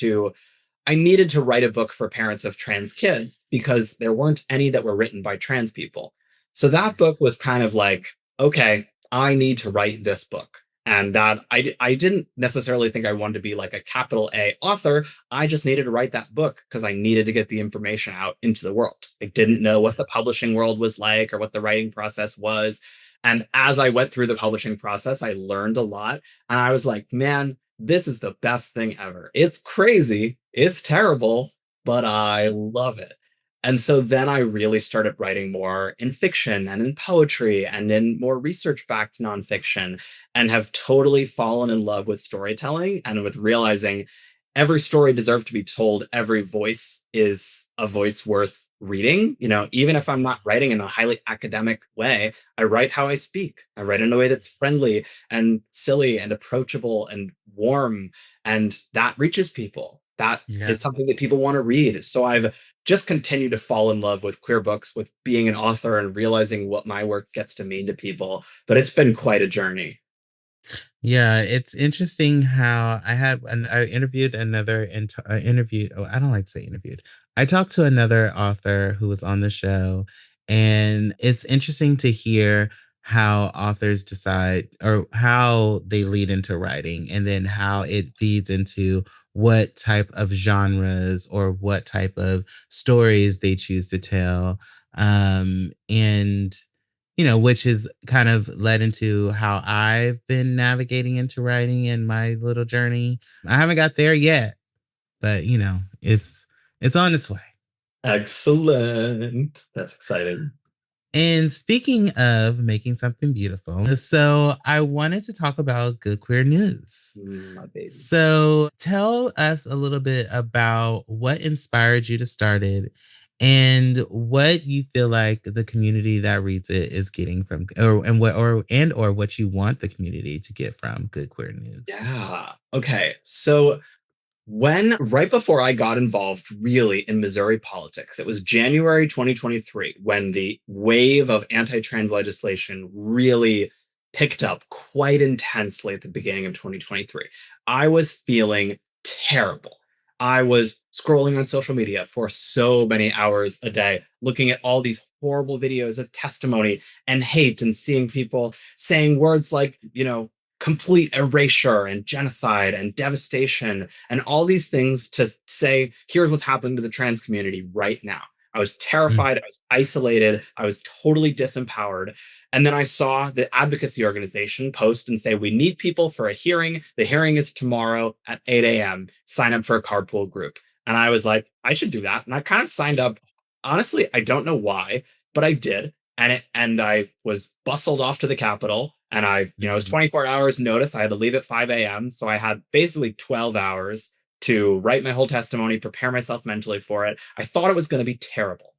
I needed to write a book for parents of trans kids because there weren't any that were written by trans people. So that book was kind of like, okay, I need to write this book. And that I didn't necessarily think I wanted to be like a capital A author. I just needed to write that book because I needed to get the information out into the world. I didn't know what the publishing world was like or what the writing process was. And as I went through the publishing process, I learned a lot. And I was like, man, this is the best thing ever. It's crazy, it's terrible, but I love it. And so then I really started writing more in fiction and in poetry and in more research backed nonfiction, and have totally fallen in love with storytelling and with realizing every story deserves to be told. Every voice is a voice worth reading. Even if I'm not writing in a highly academic way, I write how I speak. I write in a way that's friendly and silly and approachable and warm. And that reaches people. That Yeah. is something that people want to read. So I've just continued to fall in love with queer books, with being an author and realizing what my work gets to mean to people. But it's been quite a journey. Yeah, it's interesting how I interviewed interview. Oh, I don't like to say interviewed. I talked to another author who was on the show, and it's interesting to hear how authors decide or how they lead into writing, and then how it feeds into what type of genres or what type of stories they choose to tell. And which has kind of led into how I've been navigating into writing in my little journey. I haven't got there yet, but it's on its way. Excellent. That's exciting. And speaking of making something beautiful, so I wanted to talk about good queer news. My baby. So tell us a little bit about what inspired you to start it and what you feel like the community that reads it is getting from or what you want the community to get from good queer news. Yeah. Okay. So when right before I got involved really in Missouri politics, it was January 2023 when the wave of anti-trans legislation really picked up quite intensely at the beginning of 2023. I was feeling terrible. I was scrolling on social media for so many hours a day, looking at all these horrible videos of testimony and hate and seeing people saying words like, complete erasure and genocide and devastation and all these things to say, here's what's happening to the trans community right now. I was Mm, terrified. I was isolated. I was totally disempowered. And then I saw the advocacy organization post and say, we need people for a hearing. The hearing is tomorrow at 8 a.m. Sign up for a carpool group. And I was like, I should do that. And I kind of signed up. Honestly, I don't know why, but I did. And I was bustled off to the Capitol. And it was mhm. 24 hours notice. I had to leave at 5 a.m. So I had basically 12 hours to write my whole testimony, prepare myself mentally for it. I thought it was going to be terrible.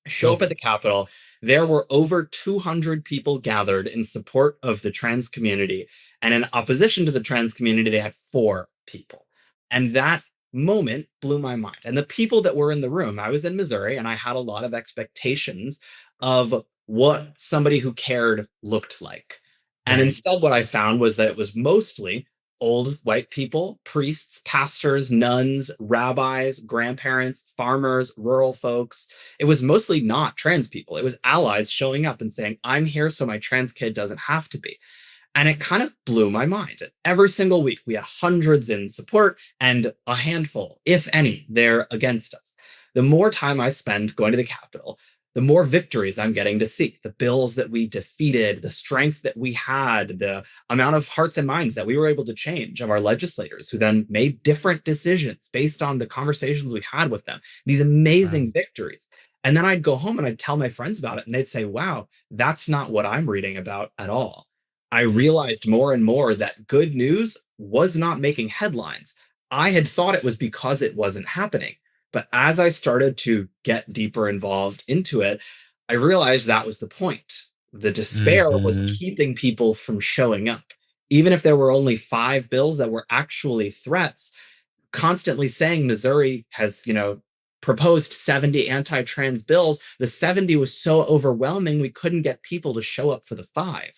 I show up at the Capitol. There were over 200 people gathered in support of the trans community. And in opposition to the trans community, they had 4 people. And that moment blew my mind. And the people that were in the room, I was in Missouri and I had a lot of expectations of what somebody who cared looked like. And Right. instead, what I found was that it was mostly old white people, priests, pastors, nuns, rabbis, grandparents, farmers, rural folks. It was mostly not trans people. It was allies showing up and saying, I'm here so my trans kid doesn't have to be. And it kind of blew my mind. Every single week, we had hundreds in support and a handful, if any, there against us. The more time I spend going to the Capitol, the more victories I'm getting to see. The bills that we defeated, the strength that we had, the amount of hearts and minds that we were able to change of our legislators who then made different decisions based on the conversations we had with them. These Wow. amazing victories. And then I'd go home and I'd tell my friends about it, and they'd say, wow, that's not what I'm reading about at all. I Mm, realized more and more that good news was not making headlines. I had thought it was because it wasn't happening. But as I started to get deeper involved into it, I realized that was the point. The despair was Mm-hmm. keeping people from showing up. Even if there were only 5 bills that were actually threats, constantly saying Missouri has, proposed 70 anti-trans bills, the 70 was so overwhelming we couldn't get people to show up for the 5.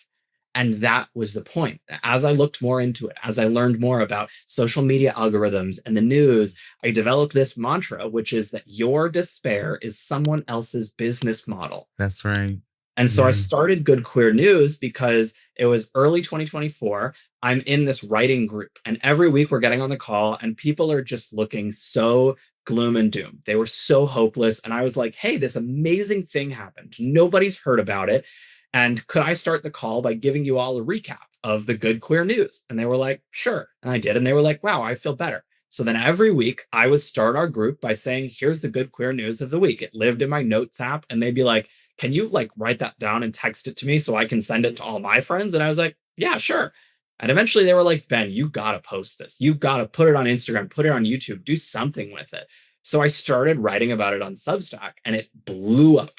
And that was the point. As I looked more into it, as I learned more about social media algorithms and the news, I developed this mantra, which is that your despair is someone else's business model. That's right. And so I Yeah. started Good Queer News because it was early 2024. I'm in this writing group, and every week we're getting on the call, and people are just looking so gloom and doom. They were so hopeless. And I was like, hey, this amazing thing happened. Nobody's heard about it. And could I start the call by giving you all a recap of the Good Queer News? And they were like, sure. And I did. And they were like, wow, I feel better. So then every week I would start our group by saying, here's the Good Queer News of the week. It lived in my notes app, and they'd be like, can you like write that down and text it to me so I can send it to all my friends? And I was like, yeah, sure. And eventually they were like, Ben, you got to post this. You got to put it on Instagram, put it on YouTube, do something with it. So I started writing about it on Substack, and it blew up.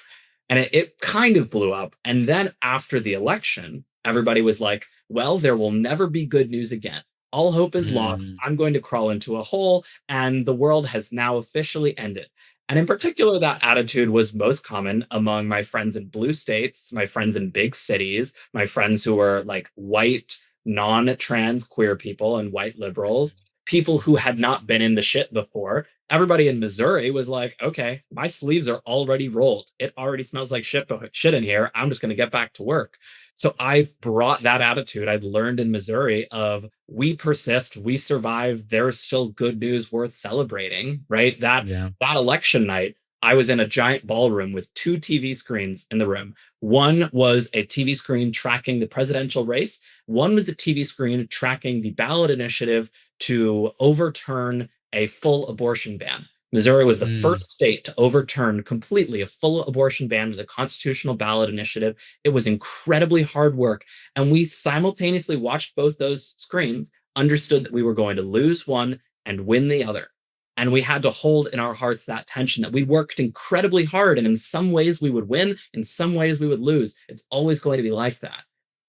And it kind of blew up. And then after the election, everybody was like, well, there will never be good news again. All hope is lost. Mm. I'm going to crawl into a hole, and the world has now officially ended. And in particular, that attitude was most common among my friends in blue states, my friends in big cities, my friends who were like white, non trans queer people and white liberals, people who had not been in the shit before. Everybody in Missouri was like, okay, my sleeves are already rolled. It already smells like shit in here. I'm just going to get back to work. So I've brought that attitude I'd learned in Missouri of we persist, we survive, there's still good news worth celebrating, right? Yeah. That election night, I was in a giant ballroom with 2 TV screens in the room. One was a TV screen tracking the presidential race. One was a TV screen tracking the ballot initiative to overturn a full abortion ban. Missouri was the Mm. first state to overturn completely a full abortion ban with a constitutional ballot initiative. It was incredibly hard work. And we simultaneously watched both those screens, understood that we were going to lose one and win the other. And we had to hold in our hearts that tension that we worked incredibly hard. And in some ways we would win, in some ways we would lose. It's always going to be like that.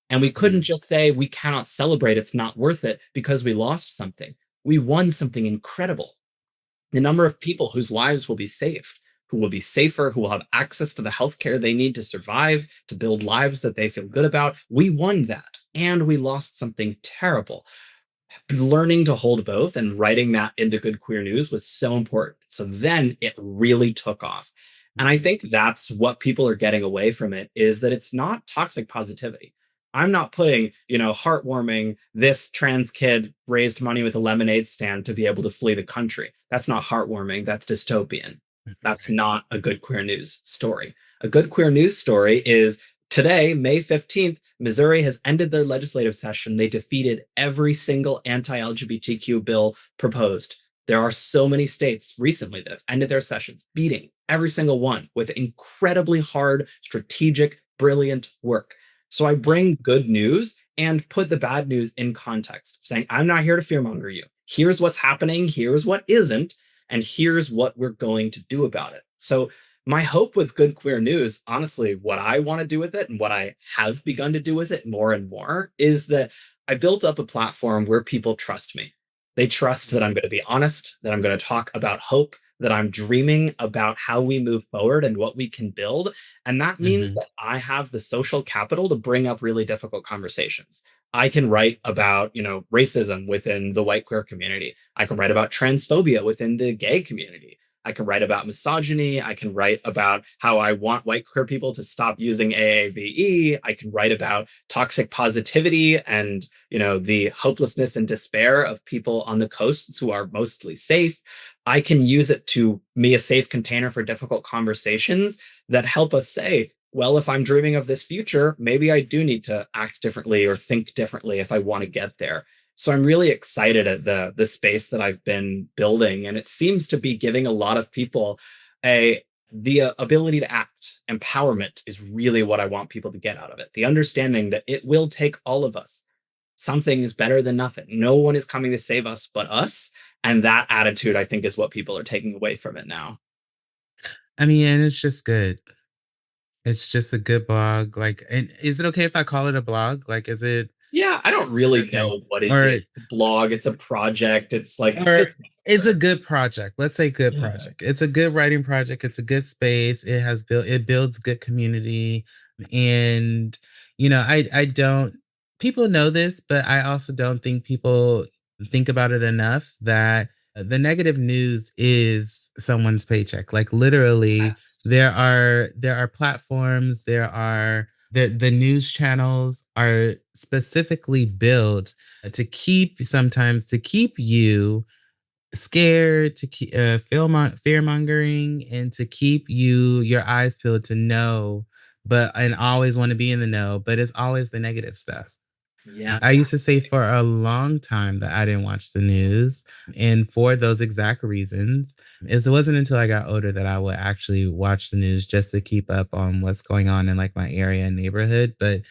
And we couldn't Mm. just say we cannot celebrate, it's not worth it because we lost something. We won something incredible. The number of people whose lives will be saved, who will be safer, who will have access to the healthcare they need to survive, to build lives that they feel good about. We won that. And we lost something terrible. Learning to hold both and writing that into Good Queer News was so important. So then it really took off. And I think that's what people are getting away from it is that it's not toxic positivity. I'm not putting, heartwarming, this trans kid raised money with a lemonade stand to be able to flee the country. That's not heartwarming. That's dystopian. That's Right. not a good queer news story. A good queer news story is today, May 15th, Missouri has ended their legislative session. They defeated every single anti LGBTQ bill proposed. There are so many states recently that have ended their sessions, beating every single one with incredibly hard, strategic, brilliant work. So I bring good news and put the bad news in context, saying, I'm not here to fearmonger you. Here's what's happening, here's what isn't, and here's what we're going to do about it. So my hope with Good Queer News, honestly, what I want to do with it and what I have begun to do with it more and more is that I built up a platform where people trust me. They trust that I'm going to be honest, that I'm going to talk about hope, that I'm dreaming about how we move forward and what we can build. And that means Mm-hmm. that I have the social capital to bring up really difficult conversations. I can write about, racism within the white queer community. I can write about transphobia within the gay community. I can write about misogyny. I can write about how I want white queer people to stop using AAVE. I can write about toxic positivity and, the hopelessness and despair of people on the coasts who are mostly safe. I can use it to be a safe container for difficult conversations that help us say, well, if I'm dreaming of this future, maybe I do need to act differently or think differently if I want to get there. So I'm really excited at the space that I've been building, and it seems to be giving a lot of people a the ability to act. Empowerment is really what I want people to get out of it. The understanding that it will take all of us something is better than nothing. No one is coming to save us but us. And that attitude, I think, is what people are taking away from it now. I mean, and it's just good. It's just a good blog. Like, and is it okay if I call it a blog? Like, Yeah, I don't is it really okay? know what it Or is. Blog, it's a project. It's like, or it's it's a better. good project. Let's say good Yeah. project. It's a good writing project. It's a good space. It builds good community. And I don't people know this, but I also don't think people think about it enough that the negative news is someone's paycheck. Like literally, Yes. there are platforms, the news channels are specifically built to keep you scared, to keep fear mongering, and to keep your eyes peeled to know, but and always want to be in the know, but it's always the negative stuff. Yes. I used to say for a long time that I didn't watch the news. And for those exact reasons, it wasn't until I got older that I would actually watch the news just to keep up on what's going on in like my area and neighborhood. But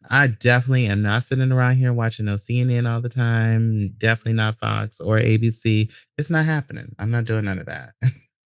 I definitely am not sitting around here watching no CNN all the time. Definitely not Fox or ABC. It's not happening. I'm not doing none of that.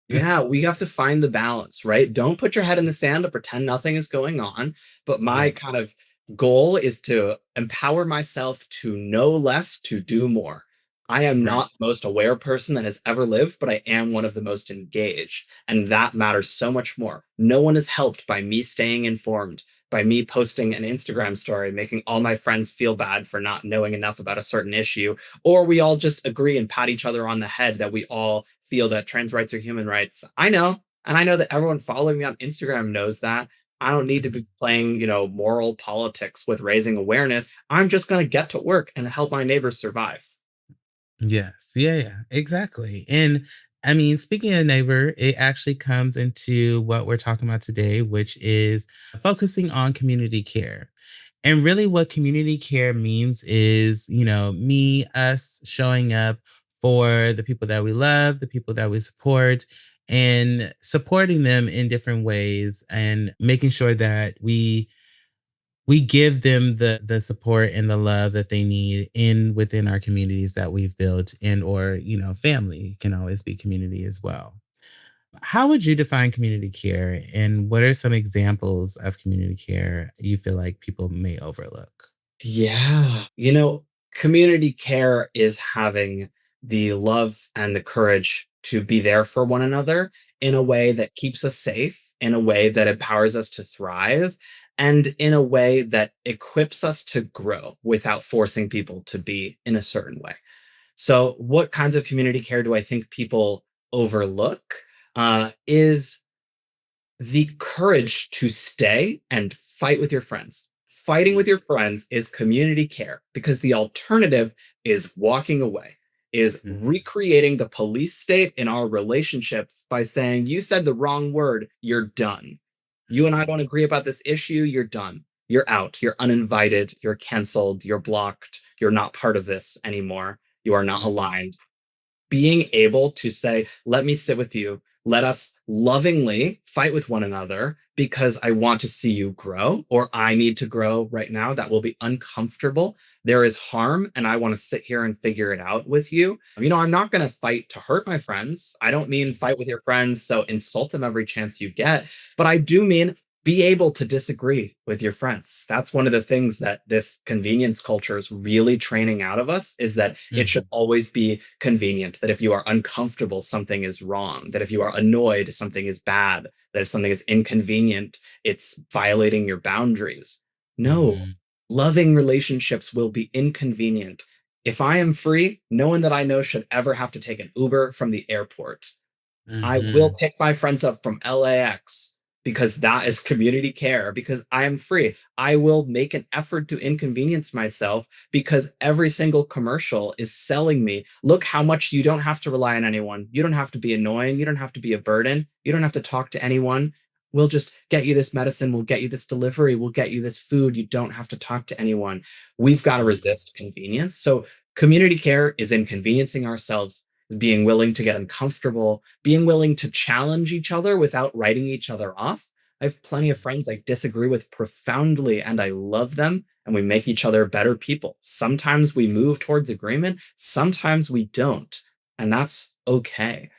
Yeah, we have to find the balance, right? Don't put your head in the sand to pretend nothing is going on. But my Yeah. kind of goal is to empower myself to know less, to do more. I am Right. not the most aware person that has ever lived, but I am one of the most engaged. And that matters so much more. No one is helped by me staying informed, by me posting an Instagram story, making all my friends feel bad for not knowing enough about a certain issue, or we all just agree and pat each other on the head that we all feel that trans rights are human rights. I know, and I know that everyone following me on Instagram knows that. I don't need to be Mhm. playing, moral politics with raising awareness. I'm just going to get to work and help my neighbors survive. Yes. Yeah, yeah, exactly. And I mean, speaking of neighbor, it actually comes into what we're talking about today, which is focusing on community care. And really, what community care means is, us showing up for the people that we love, the people that we support, and supporting them in different ways and making sure that we give them the support and the love that they need in within our communities that we've built, and or family can always be community as well. How would you define community care, and what are some examples of community care you feel like people may overlook? Yeah. Community care is having the love and the courage to be there for one another in a way that keeps us safe, in a way that empowers us to thrive, and in a way that equips us to grow without forcing people to be in a certain way. So, what kinds of community care do I think people overlook? Is the courage to stay and fight with your friends. Fighting with your friends is community care because the alternative is walking away, is Mhm. recreating the police state in our relationships by saying, you said the wrong word, you're done. You and I Mhm. don't agree about this issue, you're done. You're out, you're uninvited, you're canceled, you're blocked, you're not part of this anymore, you are not Mhm. aligned. Being able to say, let me sit with you. Let us lovingly fight with one another because I want to see you grow, or I need to grow right now. That will be uncomfortable. There is harm, and I want to sit here and figure it out with you. I'm not going to fight to hurt my friends. I don't mean fight with your friends, so insult them every chance you get, but I do mean be able to disagree with your friends. That's one of the things that this convenience culture is really training out of us, is that it should Mhm. always be convenient, that if you are uncomfortable, something is wrong, that if you are annoyed, something is bad, that if something is inconvenient, it's violating your boundaries. No, Mhm. loving relationships will be inconvenient. If I am free, no one that I know should ever have to take an Uber from the airport. I will Mhm. pick my friends up from LAX because that is community care, because I am free. I will make an effort to inconvenience myself because every single commercial is selling me, look how much you don't have to rely on anyone. You don't have to be annoying. You don't have to be a burden. You don't have to talk to anyone. We'll just get you this medicine. We'll get you this delivery. We'll get you this food. You don't have to talk to anyone. We've got to Mhm. resist convenience. So, community care is inconveniencing ourselves, being willing to get uncomfortable, being willing to challenge each other without writing each other off. I have plenty of friends I disagree with profoundly, and I love them, and we make each other better people. Sometimes we move towards agreement, sometimes we don't, and that's okay.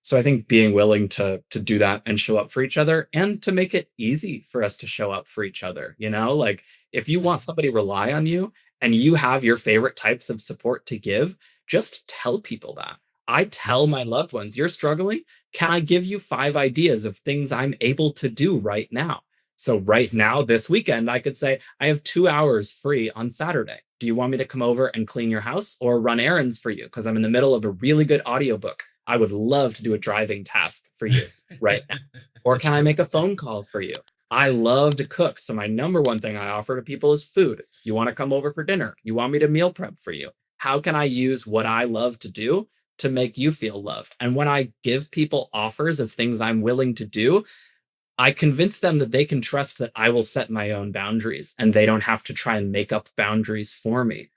So I think being willing to do that and show up for each other and to make it easy for us to show up for each other, like if you want somebody to rely on you and you have your favorite types of support to give, just tell people that. I tell my loved ones, you're struggling. Can I give you 5 ideas of things I'm able to do right now? So right now, this weekend, I could say, I have 2 hours free on Saturday. Do you want me to come over and clean your house or run errands for you? Because I'm in the middle of a really good audiobook. I would love to do a driving task for you right now. Or can I make a phone call for you? I love to cook. So my number one thing I offer to people is food. You want to come over for dinner? You want me to meal prep for you? How can I use what I love to do to make you feel loved? And when I give people offers of things I'm willing to do, I convince them that they can trust that I will set my own boundaries and they don't have to try and make up boundaries for me.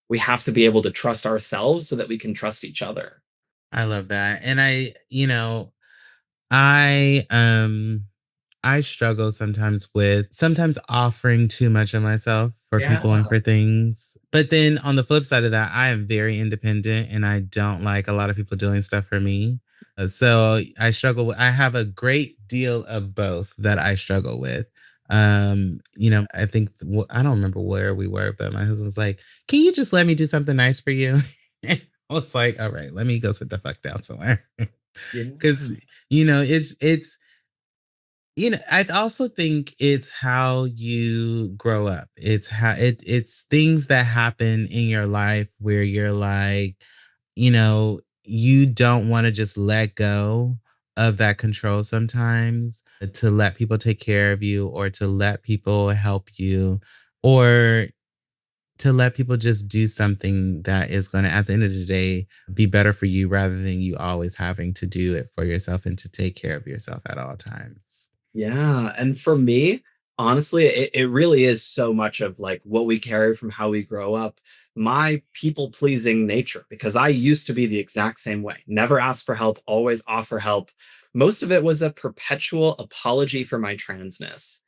We have to be able to trust ourselves so that we can trust each other. I love that. And I I struggle sometimes with sometimes offering too much of myself for people Yeah. and for things. But then on the flip side of that, I am very independent and I don't like a lot of people doing stuff for me. So I struggle with, I have a great deal of both that I struggle with. I think I don't remember where we were, but my husband was like, "Can you just let me do something nice for you?" I was like, "All right, let me go sit the fuck down somewhere." Cuz Yeah. I also think it's how you grow up. It's things that happen in your life where you're like, you don't want to just let go of that control sometimes to let people take care of you or to let people help you or to let people just do something that is going to, at the end of the day, be better for you rather than you always having to do it for yourself and to take care of yourself at all times. Yeah. And for me, honestly, it really is so much of like what we carry from how we grow up, my people pleasing nature, because I used to be the exact same way. Never ask for help, always offer help. Most of it was a perpetual apology for my transness.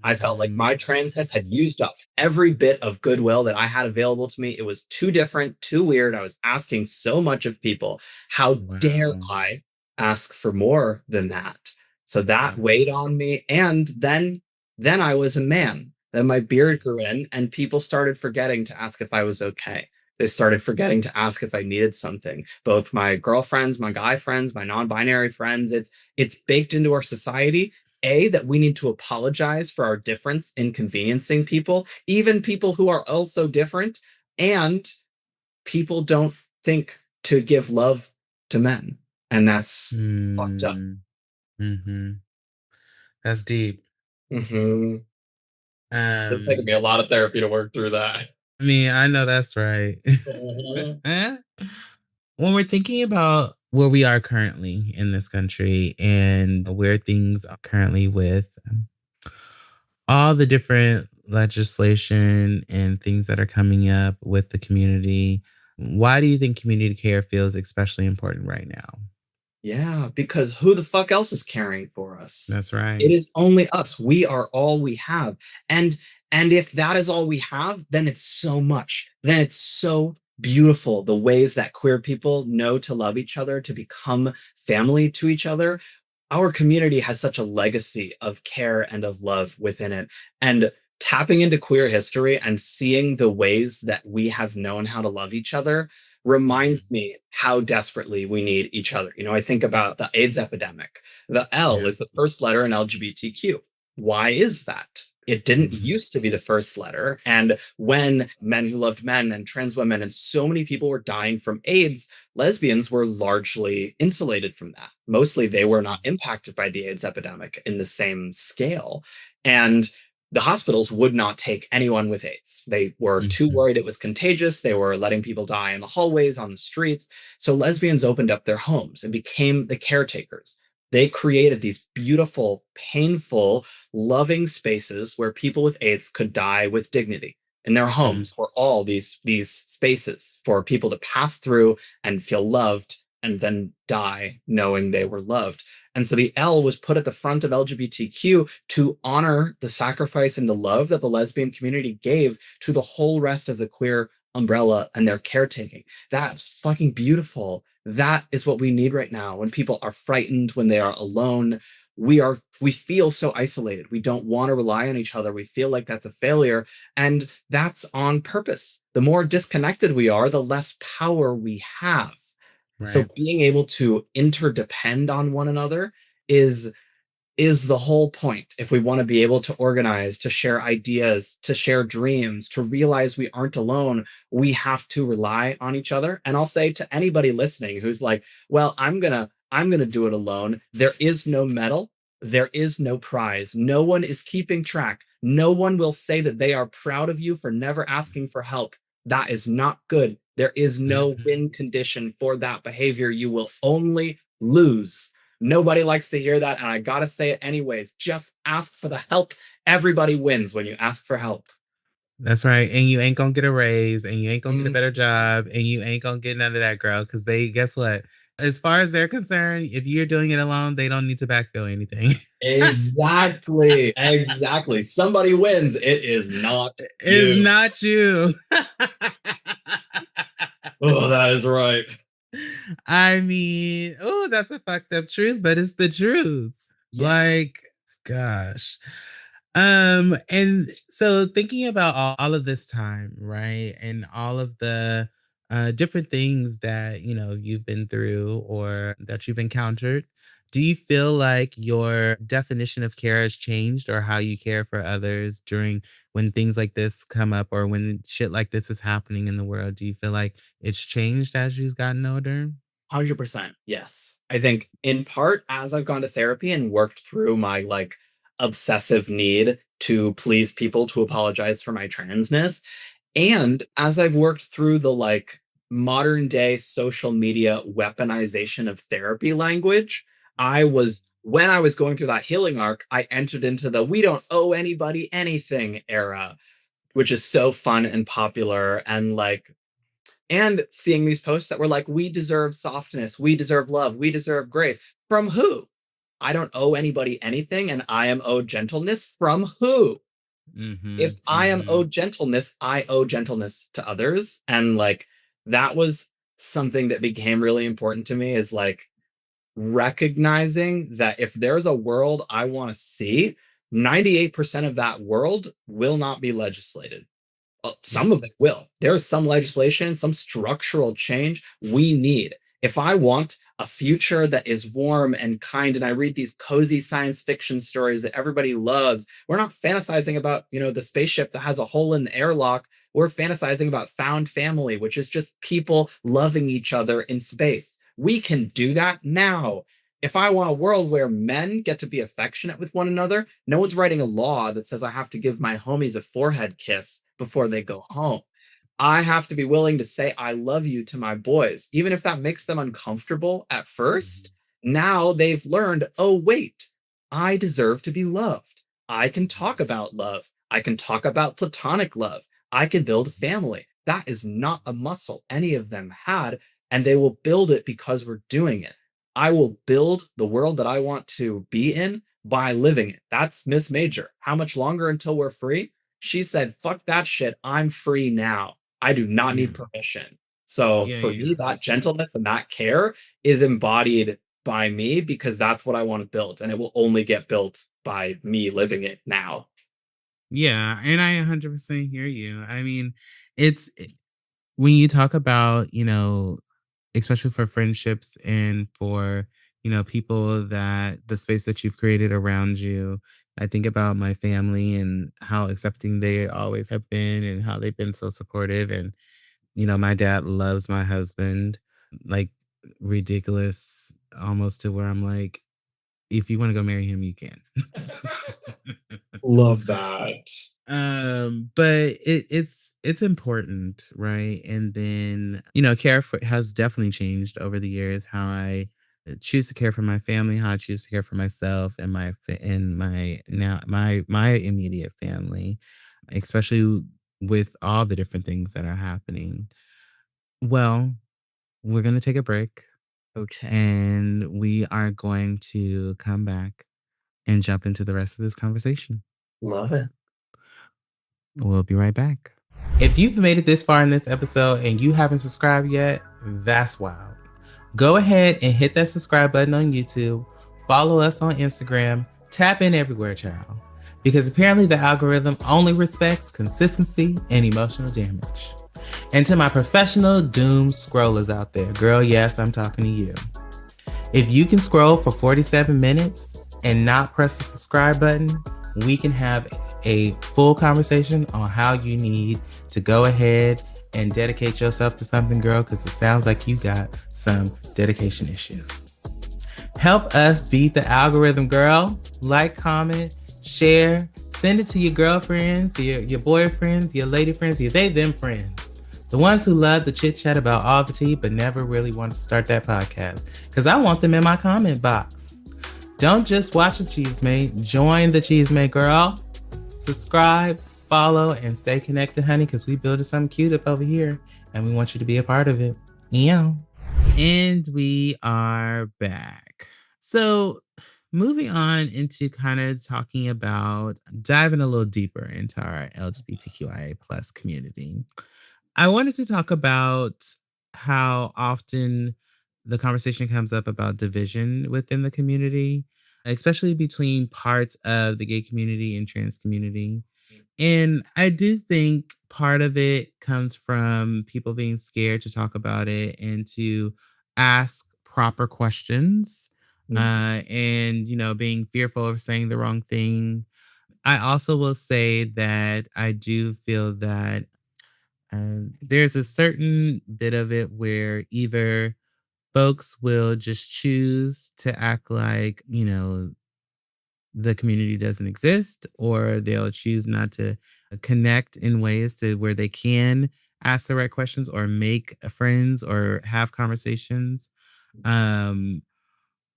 I felt like Mhm. my transness had used up every bit of goodwill that I had available to me. It was too different, too weird. I was asking so much of people. How dare Wow. I ask for more than that? So that Wow. weighed on me. And then I was a man. Then my beard grew in, and people started forgetting to ask if I was okay. They started forgetting to ask if I needed something. Both my girlfriends, my guy friends, my non-binary friends. It's baked into our society that we need to apologize for our difference inconveniencing people, even people who are also different, and people don't think to give love to men, and that's fucked up. Mm. Mhm. That's deep. Mhm. It's taken me Um, a lot of therapy to work through that. I mean, I know that's right. Mhm. When we're thinking about where we are currently in this country and where things are currently with all the different legislation and things that are coming up with the community, why do you think community care feels especially important right now? Yeah, because who the fuck else is caring for us? That's It right. is only us. We are all we have. And and if that is all we have, then it's so much. Then it's so beautiful the ways that queer people know to love each other, to become family to each other. Our community has such a legacy of care and of love within it. And tapping into queer history and seeing the ways that we have known how to love each other reminds Mhm. me how desperately we need each other. I think about the AIDS epidemic. The L Yeah. is the first letter in LGBTQ. Why is that? It didn't Mhm. used to be the first letter. And when men who loved men and trans women and so many people were dying from AIDS, lesbians were largely insulated from that. Mostly they were not impacted by the AIDS epidemic in the same scale. And the hospitals would not take anyone with AIDS. They were too Mhm. worried it was contagious. They were letting people die in the hallways, on the streets. So lesbians opened up their homes and became the caretakers. They created these beautiful, painful, loving spaces where people with AIDS could die with dignity. In their Mhm. homes were all these spaces for people to pass through and feel loved and then die knowing they were loved. And so the L was put at the front of LGBTQ to honor the sacrifice and the love that the lesbian community gave to the whole rest of the queer umbrella and their caretaking. That's fucking beautiful. That is what we need right now when people are frightened, when they are alone. We feel so isolated. We don't want to rely on each other. We feel like that's a failure, and that's on purpose. The more disconnected we are, the less power we have. So Right. being able to interdepend on one another is is the whole point. If we want to be able to organize, to share ideas, to share dreams, to realize we aren't alone, we have to rely on each other. And I'll say to anybody listening who's like, "Well, I'm going to do it alone." There is no medal, there is no prize. No one is keeping track. No one will say that they are proud of you for never asking for help. That is not good. There is no win condition for that behavior. You will only lose. Nobody likes to hear that, and I gotta say it anyways. Just ask for the help. Everybody wins when you ask for help. That's right. And you ain't gonna get a raise and you ain't gonna get a Mm, better job and you ain't gonna get none of that, girl. Cause they, guess what? As far as they're concerned, if you're doing it alone, they don't need to backfill anything. exactly. Exactly. Somebody wins. It is not It's you. not you. Oh, that is right. I mean, oh, that's a fucked up truth, but it's the truth. Yeah. Like, gosh. And so thinking about all of this time, right? And all of the different things that, you've been through or that you've encountered, do you feel like your definition of care has changed or how you care for others during when things like this come up or when shit like this is happening in the world? Do you feel like it's changed as you've gotten older? 100%. Yes. I think in part as I've gone to therapy and worked through my like obsessive need to please people, to apologize for my transness, and as I've worked through the like modern day social media weaponization of therapy language, when I was going through that healing arc, I entered into the we don't owe anybody anything era, which is so fun and popular. And seeing these posts that were like, we deserve softness, we deserve love, we deserve grace. From who? I don't owe anybody anything, and I am owed gentleness. From who? If Mhm. I am Mhm. owed gentleness, I owe gentleness to others. And like that was something that became really important to me is like recognizing that if there's a world I want to see, 98% of that world will not be legislated. Yep. Some of it will. There's some legislation, some structural change we need. If I want a future that is warm and kind, and I read these cozy science fiction stories that everybody loves, we're not fantasizing about, the spaceship that has a hole in the airlock. We're fantasizing about found family, which is just people loving each other in space. We can do that now. If I want a world where men get to be affectionate with one another, no one's writing a law that says I have to give my homies a forehead kiss before they go home. I have to be willing to say I love you to my boys, even if that makes them uncomfortable at first. Mhm. Now they've learned, oh, wait, I deserve to be loved. I can talk Mhm. about love. I can talk about platonic love. I can build a family. That is not a muscle any of them had, and they will build it because we're doing it. I will build the world that I want to be in by living it. That's Miss Major. How much longer until we're free? She said, fuck that shit. I'm free now. I do not Yeah. need permission. So Yeah, for me, yeah. that gentleness and that care is embodied by me because that's what I want to build. And it will only get built by me living it now. Yeah, and I 100% hear you. I mean, when you talk about, especially for friendships and for, people that the space that you've created around you, I think about my family and how accepting they always have been and how they've been so supportive. And, my dad loves my husband, like ridiculous, almost to where I'm like, if you want to go marry him, you can. Love that. But it's important, right? And then, care for has definitely changed over the years how I choose to care for my family, how I choose to care for myself and my now my immediate family, especially with all the different things that are happening. Well, we're gonna take a break. Okay. And we are going to come back and jump into the rest of this conversation. Love it. We'll be right back. If you've made it this far in this episode and you haven't subscribed yet, that's wild. Go ahead and hit that subscribe button on YouTube, follow us on Instagram, tap in everywhere, child. Because apparently the algorithm only respects consistency and emotional damage. And to my professional doom scrollers out there, girl, yes, I'm talking to you. If you can scroll for 47 minutes and not press the subscribe button, we can have a full conversation on how you need to go ahead and dedicate yourself to something, girl, because it sounds like you got some dedication issues. Help us beat the algorithm, girl. Like, comment, share, send it to your girlfriends, your boyfriends, your lady friends, your them friends. The ones who love the chit chat about all the tea but never really want to start that podcast. Because I want them in my comment box. Don't just watch the Chisme, join the Chisme, girl. Subscribe, follow, and stay connected, honey, because we building something cute up over here and we want you to be a part of it. Yeah. And we are back. So moving on into kind of talking about diving a little deeper into our LGBTQIA plus community. I wanted to talk about how often the conversation comes up about division within the community, especially between parts of the gay community and trans community. And I do think part of it comes from people being scared to talk about it and to ask proper questions, and, being fearful of saying the wrong thing. I also will say that I do feel that there's a certain bit of it where either folks will just choose to act like, the community doesn't exist, or they'll choose not to connect in ways to where they can ask the right questions or make friends or have conversations. Um,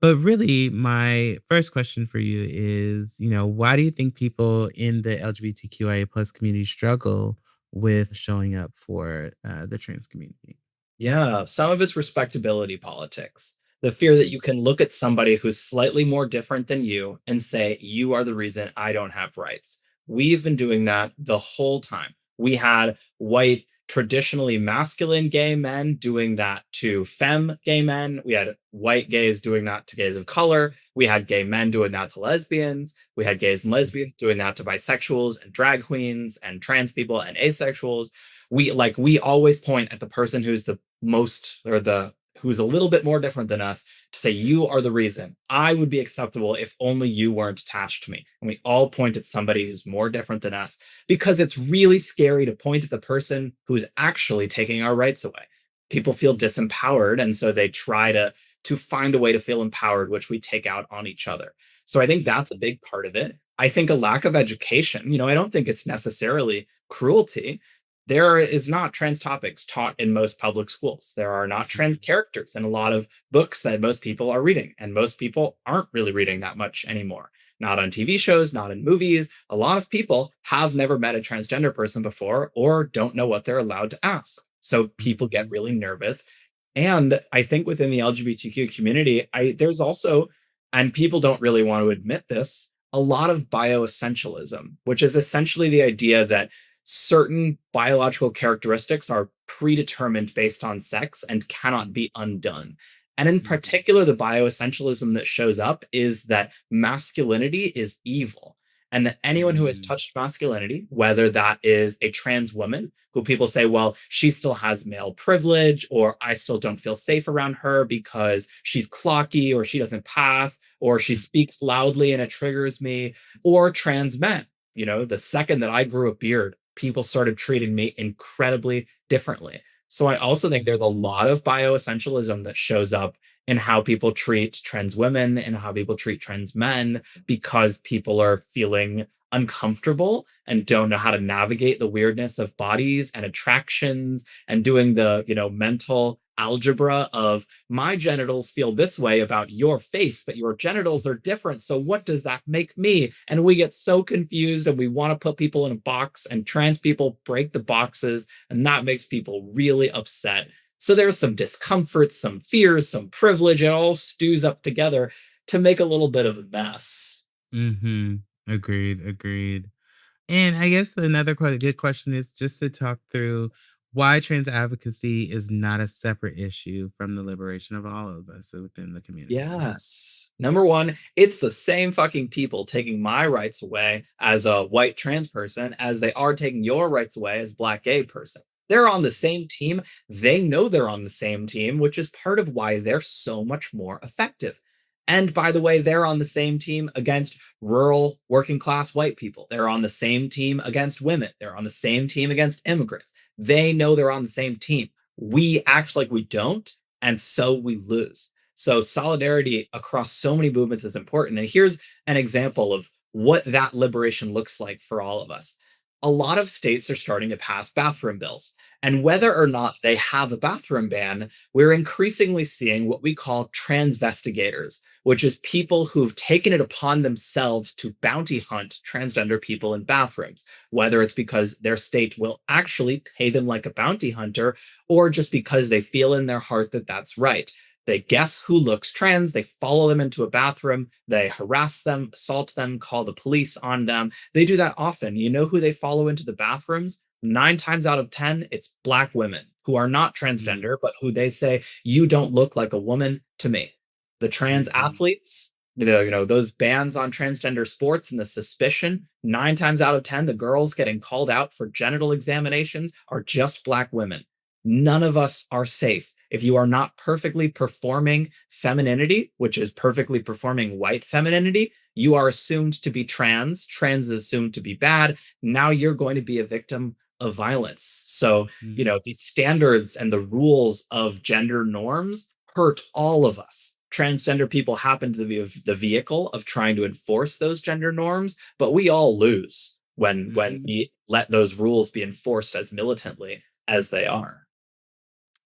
but really, my first question for you is, why do you think people in the LGBTQIA plus community struggle with showing up for the trans community? Yeah, some of it's respectability politics. The fear that you can look at somebody who's slightly more different than you and say, you are the reason I don't have rights. We've been doing that the whole time. We had white, traditionally masculine gay men doing that to femme gay men. We had white gays doing that to gays of color. We had gay men doing that to lesbians. We had gays and lesbians doing that to bisexuals and drag queens and trans people and asexuals. We always point at the person who's the most or the who's a little bit more different than us to say you are the reason. I would be acceptable if only you weren't attached to me. And we all point at somebody who's more different than us because it's really scary to point at the person who's actually taking our rights away. People feel disempowered, and so they try to find a way to feel empowered, which we take out on each other. So I think that's a big part of it. I think a lack of education, I don't think it's necessarily cruelty. There is not trans topics taught in most public schools. There are not trans characters in a lot of books that most people are reading, and most people aren't really reading that much anymore. Not on TV shows, not in movies. A lot of people have never met a transgender person before or don't know what they're allowed to ask. So people get really nervous. And I think within the LGBTQ community, there's also, and people don't really want to admit this, a lot of bioessentialism, which is essentially the idea that certain biological characteristics are predetermined based on sex and cannot be undone. And in particular, the bioessentialism that shows up is that masculinity is evil. And that anyone who has touched masculinity, whether that is a trans woman who people say, well, she still has male privilege, or I still don't feel safe around her because she's clocky or she doesn't pass, or she speaks loudly and it triggers me, or trans men. The second that I grew a beard, people started treating me incredibly differently. So I also think there's a lot of bioessentialism that shows up in how people treat trans women and how people treat trans men because people are feeling uncomfortable and don't know how to navigate the weirdness of bodies and attractions and doing the, mental algebra of my genitals feel this way about your face, but your genitals are different. So what does that make me? And we get so confused and we want to put people in a box, and trans people break the boxes, and that makes people really upset. So there's some discomfort, some fears, some privilege. It all stews up together to make a little bit of a mess. Mm-hmm. Agreed. Agreed. And I guess another good question is just to talk through why trans advocacy is not a separate issue from the liberation of all of us within the community. Yes. Number one, it's the same fucking people taking my rights away as a white trans person as they are taking your rights away as black gay person. They're on the same team. They know they're on the same team, which is part of why they're so much more effective. And by the way, they're on the same team against rural working class white people. They're on the same team against women. They're on the same team against immigrants. They know they're on the same team. We act like we don't, and so we lose. So solidarity across so many movements is important. And here's an example of what that liberation looks like for all of us. A lot of states are starting to pass bathroom bills. And whether or not they have a bathroom ban, we're increasingly seeing what we call transvestigators, which is people who've taken it upon themselves to bounty hunt transgender people in bathrooms, whether it's because their state will actually pay them like a bounty hunter, or just because they feel in their heart that that's right. They guess who looks trans, they follow them into a bathroom, they harass them, assault them, call the police on them. They do that often. You know who they follow into the bathrooms? 9 times out of 10, it's black women who are not Mm-hmm. transgender, but who they say, you don't look like a woman to me. The trans Mm-hmm. athletes, those bans on transgender sports and the suspicion, 9 times out of 10, the girls getting called out for genital examinations are just black women. None of us are safe. If you are not perfectly performing femininity, which is perfectly performing white femininity, you are assumed to be trans. Trans is assumed to be bad. Now you're going to be a victim of violence. So, Mm-hmm. these standards and the rules of gender norms hurt all of us. Transgender people happen to be the vehicle of trying to enforce those gender norms, but we all lose when Mm-hmm. we let those rules be enforced as militantly as they are.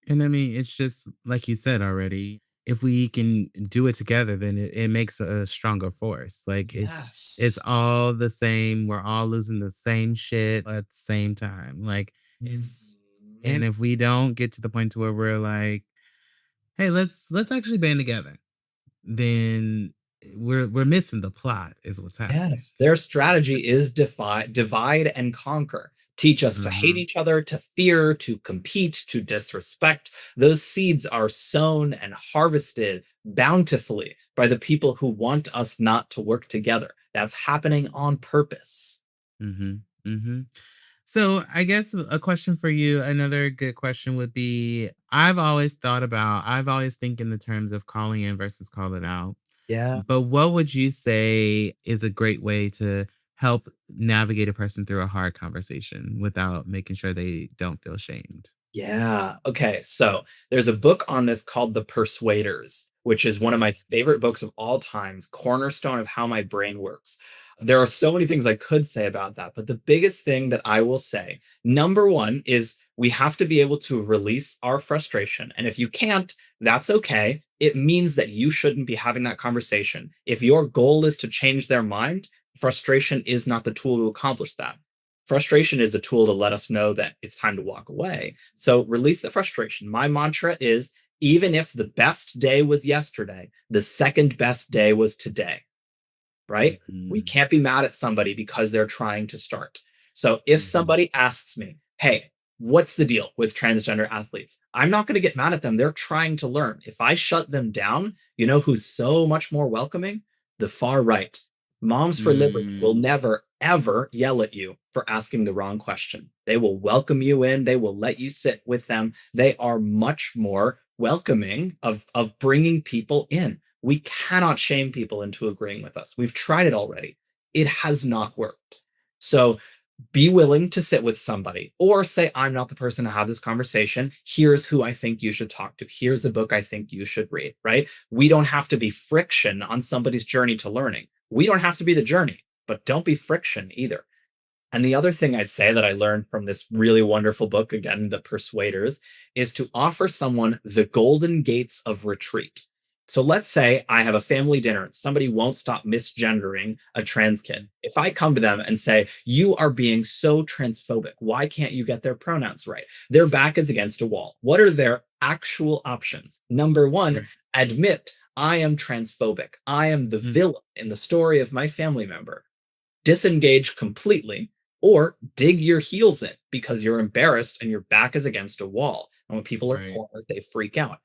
And I mean, it's just like you said already. If we can do it together, then it makes a stronger force. Like it's Yes. all the same. We're all losing the same shit at the same time. Like it's and Mhm. if we don't get to the point to where we're like, hey, let's actually band together, then we're missing the plot, is what's happening. Yes, their strategy is divide and conquer. Teach us to hate Uh-huh. each other, to fear, to compete, to disrespect. Those seeds are sown and harvested bountifully by the people who want us not to work together. That's happening on purpose. Mm-hmm. Mm-hmm. So I guess a question for you, another good question would be I've always think in the terms of calling in versus calling out. Yeah. But what would you say is a great way to help navigate a person through a hard conversation without making sure they don't feel shamed? Yeah. Okay. So there's a book on this called The Persuaders, which is one of my favorite books of all times, cornerstone of how my brain works. There are so many things I could say about that, but the biggest thing that I will say, number one, is we have to be able to release our frustration. And if you can't, that's okay. It means that you shouldn't be having that conversation. If your goal is to change their mind, frustration is not the tool to accomplish that. Frustration is a tool to let us know that it's time to walk away. So release the frustration. My mantra is even if the best day was yesterday, the second best day was today, right? We Mhm, can't be mad at somebody because they're trying to start. So if mhm, somebody asks me, hey, what's the deal with transgender athletes? I'm not going to get mad at them. They're trying to learn. If I shut them down, you know who's so much more welcoming? The far right. Moms for Liberty will mm, never, ever yell at you for asking the wrong question. They will welcome you in. They will let you sit with them. They are much more welcoming of bringing people in. We cannot shame people into agreeing with us. We've tried it already. It has not worked. So be willing to sit with somebody or say, I'm not the person to have this conversation. Here's who I think you should talk to. Here's a book I think you should read, right? We don't have to be friction on somebody's journey to learning. We don't have to be the journey, but don't be friction either. And the other thing I'd say that I learned from this really wonderful book, again, The Persuaders, is to offer someone the golden gates of retreat. So let's say I have a family dinner and somebody won't stop misgendering a trans kid. If I come to them and say, "You are being so transphobic. Why can't you get their pronouns right?" Their back is against a wall. What are their actual options? Number one, Right. admit I am transphobic. I am the Mm. villain in the story of my family member. Disengage completely, or dig your heels in because you're embarrassed and your back is against a wall. And when people are Right. cornered, they freak out.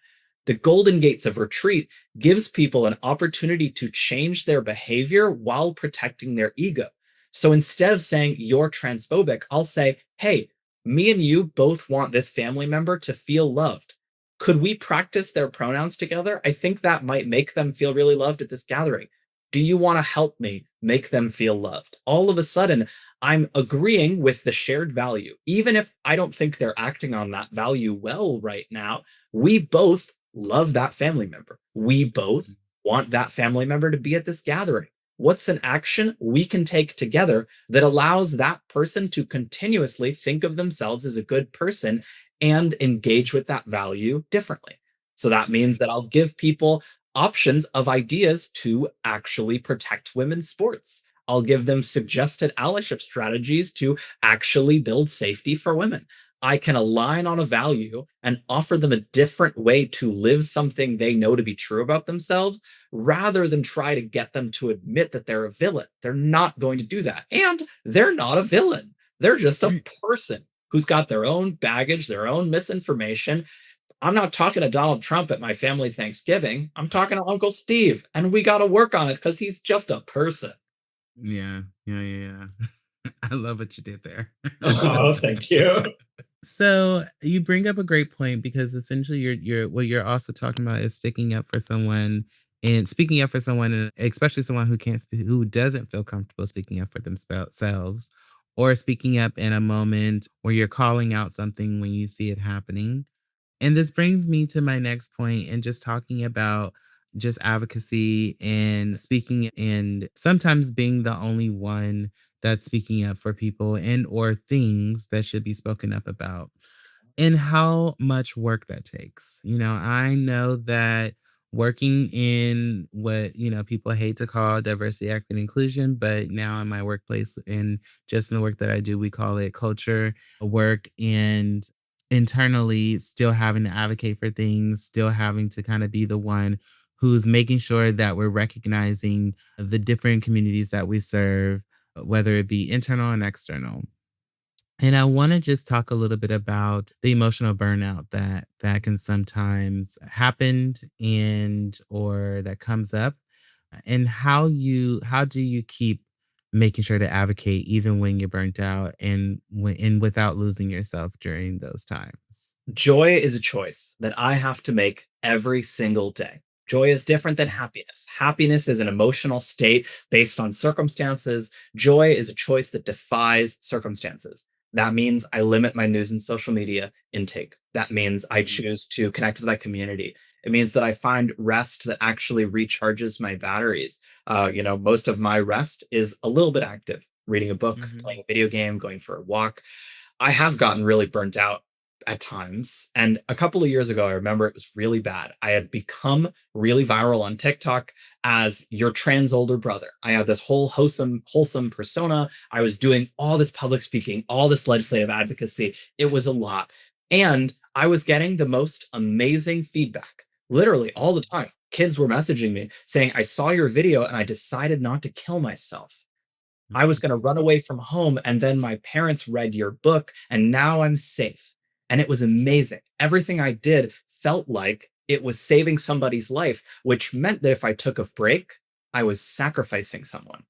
The golden gates of retreat gives people an opportunity to change their behavior while protecting their ego. So instead of saying you're transphobic, I'll say, "Hey, me and you both want this family member to feel loved. Could we practice their pronouns together? I think that might make them feel really loved at this gathering. Do you want to help me make them feel loved?" All of a sudden, I'm agreeing with the shared value. Even if I don't think they're acting on that value well right now, we both love that family member. We both want that family member to be at this gathering. What's an action we can take together that allows that person to continuously think of themselves as a good person and engage with that value differently? So that means that I'll give people options of ideas to actually protect women's sports. I'll give them suggested allyship strategies to actually build safety for women. I can align on a value and offer them a different way to live something they know to be true about themselves rather than try to get them to admit that they're a villain. They're not going to do that. And they're not a villain. They're just a Right. person who's got their own baggage, their own misinformation. I'm not talking to Donald Trump at my family Thanksgiving. I'm talking to Uncle Steve, and we got to work on it because he's just a person. Yeah. Yeah. Yeah. Yeah. I love what you did there. Oh, thank you. So you bring up a great point because essentially you're what you're also talking about is sticking up for someone and speaking up for someone, and especially someone who can't who doesn't feel comfortable speaking up for themselves, or speaking up in a moment where you're calling out something when you see it happening. And this brings me to my next point and just talking about just advocacy and speaking and sometimes being the only one that's speaking up for people and or things that should be spoken up about and how much work that takes. I know that working in what, people hate to call diversity, equity, and inclusion, but now in my workplace and just in the work that I do, we call it culture work and internally still having to advocate for things, still having to kind of be the one who's making sure that we're recognizing the different communities that we serve, whether it be internal and external. And I want to just talk a little bit about the emotional burnout that can sometimes happen and or that comes up and how do you keep making sure to advocate even when you're burnt out and without losing yourself during those times. Joy is a choice that I have to make every single day. Joy is different than happiness. Happiness is an emotional state based on circumstances. Joy is a choice that defies circumstances. That means I limit my news and social media intake. That means I Mhm. choose to connect with my community. It means that I find rest that actually recharges my batteries. Most of my rest is a little bit active, reading a book, Mhm. playing a video game, going for a walk. I have gotten really burnt out at times. And a couple of years ago, I remember it was really bad. I had become really viral on TikTok as your trans older brother. I had this whole wholesome persona. I was doing all this public speaking, all this legislative advocacy. It was a lot. And I was getting the most amazing feedback, literally all the time. Kids were messaging me saying, "I saw your video and I decided not to kill myself. I was Mhm. going to run away from home, and then my parents read your book, and now I'm safe." And it was amazing. Everything I did felt like it was saving somebody's life, which meant that if I took a break, I was sacrificing someone.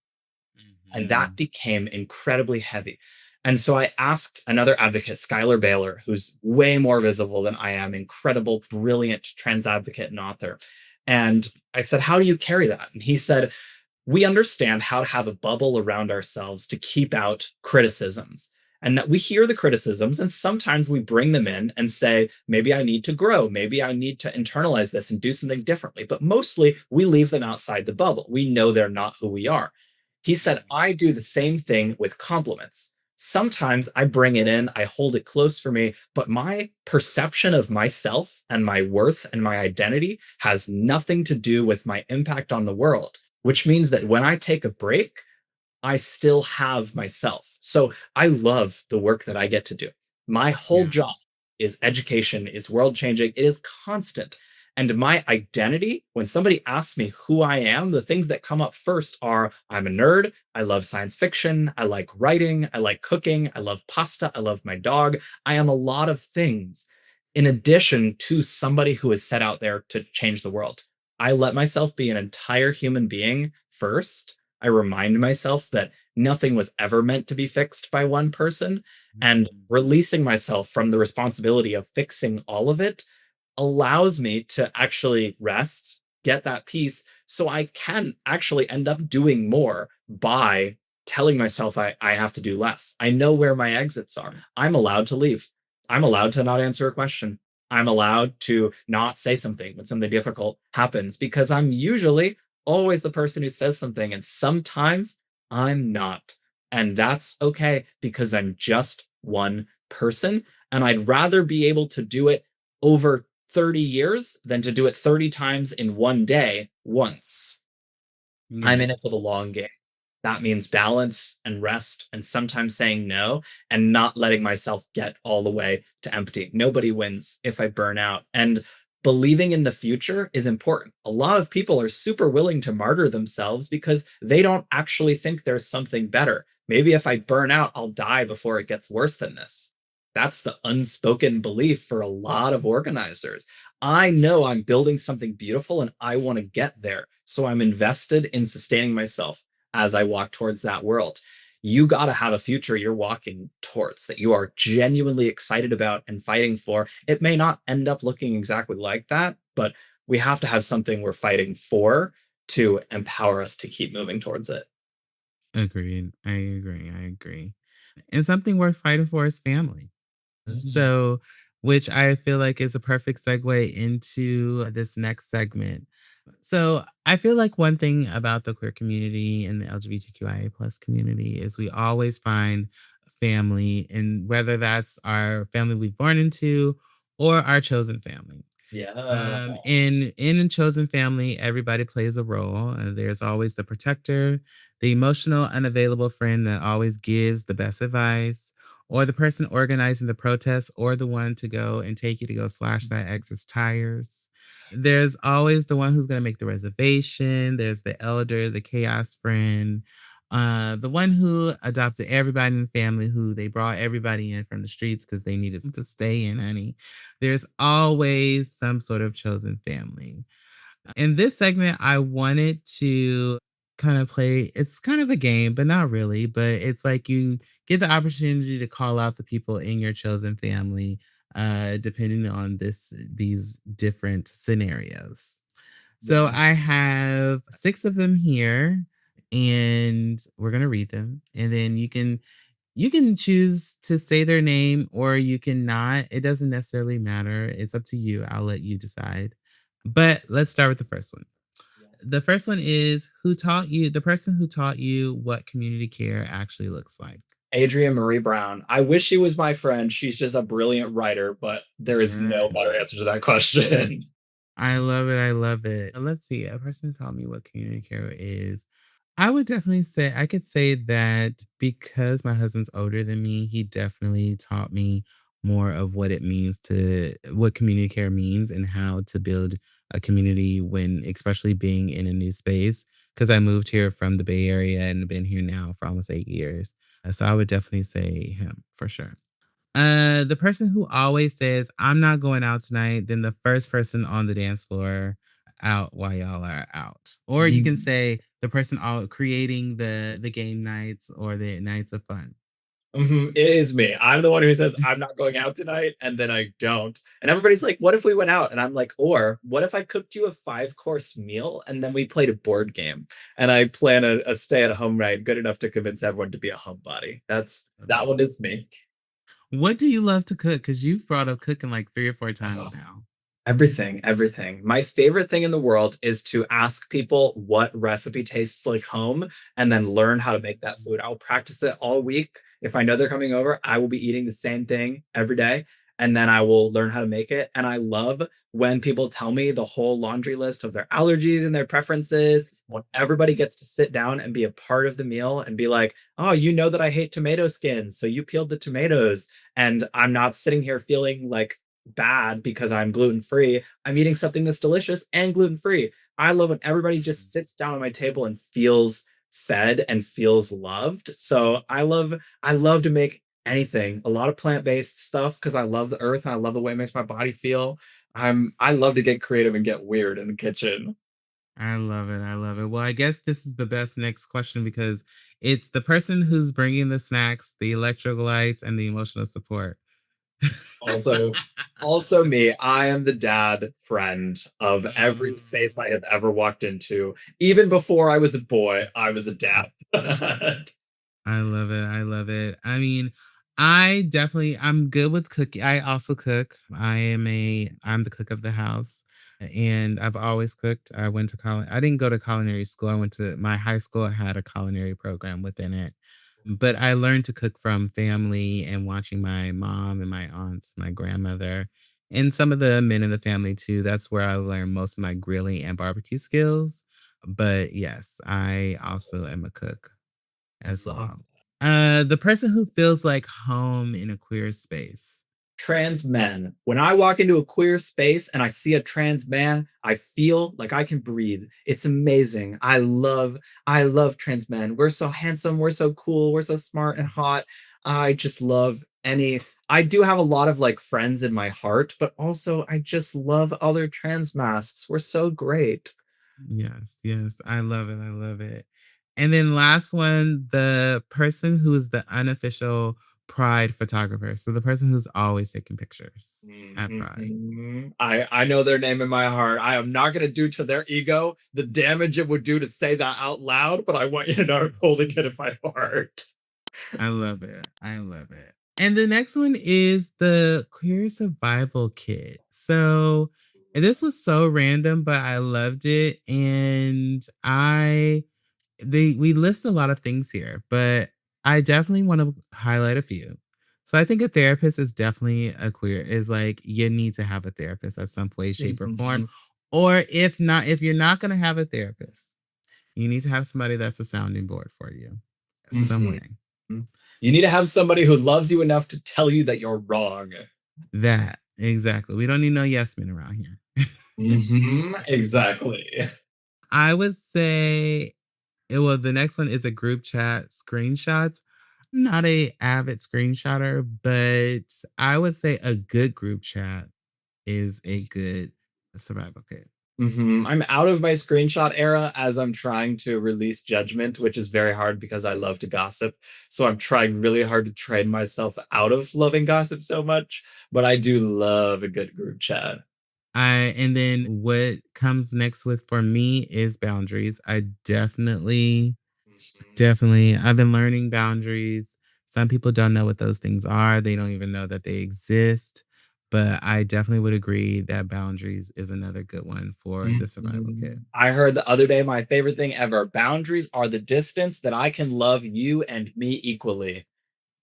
And that Mhm. became incredibly heavy. And so I asked another advocate, Skylar Baylor, who's way more visible than I am, incredible, brilliant trans advocate and author. And I said, "How do you carry that?" And he said, "We understand how to have a bubble around ourselves to keep out criticisms. And that we hear the criticisms, and sometimes we bring them in and say, maybe I need to grow. Maybe I need to internalize this and do something differently. But mostly we leave them outside the bubble. We know they're not who we are." He said, Mhm. "I do the same thing with compliments. Sometimes I bring it in, I hold it close for me, but my perception of myself and my worth and my identity has nothing to do with my impact on the world, which means that when I take a break, I still have myself. So I love the work that I get to do. My whole Yeah. job is education, is world changing, it is constant. And my identity, when somebody asks me who I am, the things that come up first are I'm a nerd, I love science fiction, I like writing, I like cooking, I love pasta, I love my dog. I am a lot of things in addition to somebody who is set out there to change the world. I let myself be an entire human being first. I remind myself that nothing was ever meant to be fixed by one person, and Mhm. releasing myself from the responsibility of fixing all of it allows me to actually rest, get that peace, so I can actually end up doing more by telling myself I have to do less. I know where my exits are. I'm allowed to leave. I'm allowed to not answer a question. I'm allowed to not say something when something difficult happens because I'm usually always the person who says something, and sometimes I'm not. And that's okay because I'm just one person. And I'd rather be able to do it over 30 years than to do it 30 times in one day once. I'm Yeah. in it for the long game. That means balance and rest and sometimes saying no and not letting myself get all the way to empty. Nobody wins if I burn out. And believing in the future is important. A lot of people are super willing to martyr themselves because they don't actually think there's something better. Maybe if I burn out, I'll die before it gets worse than this. That's the unspoken belief for a lot of organizers. I know I'm building something beautiful and I want to get there. So I'm invested in sustaining myself as I walk towards that world. You got to have a future you're walking towards that you are genuinely excited about and fighting for. It may not end up looking exactly like that, but we have to have something we're fighting for to empower us to keep moving towards it. Agreed. I agree. I agree. And something worth fighting for is family. Mhm. So, which I feel like is a perfect segue into this next segment. So, I feel like one thing about the queer community and the LGBTQIA plus community is we always find family, and whether that's our family we've born into or our chosen family. Yeah. In a chosen family, everybody plays a role. There's always the protector, the emotional, unavailable friend that always gives the best advice, or the person organizing the protest, or the one to go and take you to go slash that ex's tires. There's always the one who's going to make the reservation. There's the elder, the chaos friend, the one who adopted everybody in the family, who they brought everybody in from the streets because they needed to stay in, honey. There's always some sort of chosen family. In this segment, I wanted to kind of play, it's kind of a game, but not really. But it's like you get the opportunity to call out the people in your chosen family, depending on these different scenarios. So Yeah. I have 6 of them here, and we're gonna read them, and then you can choose to say their name or you can not. It doesn't necessarily matter. It's up to you. I'll let you decide. But let's start with the first one. The first one is the person who taught you what community care actually looks like. Adrienne Marie Brown. I wish she was my friend. She's just a brilliant writer, but there is no better Yes. answer to that question. I love it. I love it. Let's see. A person who taught me what community care is. I would definitely say I could say that because my husband's older than me, he definitely taught me more of what community care means and how to build a community when especially being in a new space. Because I moved here from the Bay Area and been here now for almost 8 years. So I would definitely say him for sure. The person who always says, "I'm not going out tonight," then the first person on the dance floor out while y'all are out. Or you can say the person all creating the game nights or the nights of fun. It is me. I'm the one who says I'm not going out tonight, and then I don't. And everybody's like, "What if we went out?" And I'm like, "Or what if I cooked you a 5 course meal and then we played a board game and I plan a stay at home night good enough to convince everyone to be a homebody." That one is me. What do you love to cook? Because you've brought up cooking like 3 or 4 times Oh, now. everything, everything. My favorite thing in the world is to ask people what recipe tastes like home and then learn how to make that food. I'll practice it all week If I know they're coming over, I will be eating the same thing every day, and then I will learn how to make it. And I love when people tell me the whole laundry list of their allergies and their preferences, when everybody gets to sit down and be a part of the meal and be like, oh, you know that I hate tomato skins, so you peeled the tomatoes. And I'm not sitting here feeling like bad because I'm gluten free. I'm eating something that's delicious and gluten free. I love when everybody just sits down at my table and feels fed and feels loved. So I love to make anything, a lot of plant-based stuff because I love the earth and I love the way it makes my body feel. I love to get creative and get weird in the kitchen. I love it. I love it. Well, I guess this is the best next question because it's the person who's bringing the snacks, the electrical lights, and the emotional support. Also, also me, I am the dad friend of every space I have ever walked into. Even before I was a boy, I was a dad. I love it. I love it. I mean, I'm good with cooking. I also cook. I'm the cook of the house and I've always cooked. I didn't go to culinary school. I went to my high school had a culinary program within it. But I learned to cook from family and watching my mom and my aunts, my grandmother, and some of the men in the family too. That's where I learned most of my grilling and barbecue skills. But yes, I also am a cook as Love well. The person who feels like home in a queer space. trans men. When I walk into a queer space and I see a trans man, I feel like I can breathe. It's amazing. I love trans men. We're so handsome, we're so cool, we're so smart and hot. I just love any I do have a lot of like friends in my heart, but also I just love other trans masks. We're so great. Yes, yes. I love it. I love it. And then last one, the person who is the unofficial Pride photographer. So the person who's always taking pictures at Pride. I know their name in my heart. I am not going to do to their ego the damage it would do to say that out loud, but I want you to know I'm holding it in my heart. I love it. I love it. And the next one is the queer survival kit. So and this was so random, but I loved it. And we list a lot of things here, but I definitely want to highlight a few. So I think a therapist is definitely is like you need to have a therapist at some way, shape, or form. Or if not, if you're not gonna have a therapist, you need to have somebody that's a sounding board for you some Mhm. way. You need to have somebody who loves you enough to tell you that you're wrong. That exactly. We don't need no yes men around here. Exactly. I would say the next one is a group chat screenshots. I'm not a avid screenshotter, but I would say a good group chat is a good survival kit. I'm out of my screenshot era as I'm trying to release judgment, which is very hard because I love to gossip. So I'm trying really hard to train myself out of loving gossip so much, but I do love a good group chat. And then what comes next with for me is boundaries. I definitely I've been learning boundaries. Some people don't know what those things are. They don't even know that they exist. But I definitely would agree that boundaries is another good one for the survival kit. I heard the other day my favorite thing ever. Boundaries are the distance that I can love you and me equally.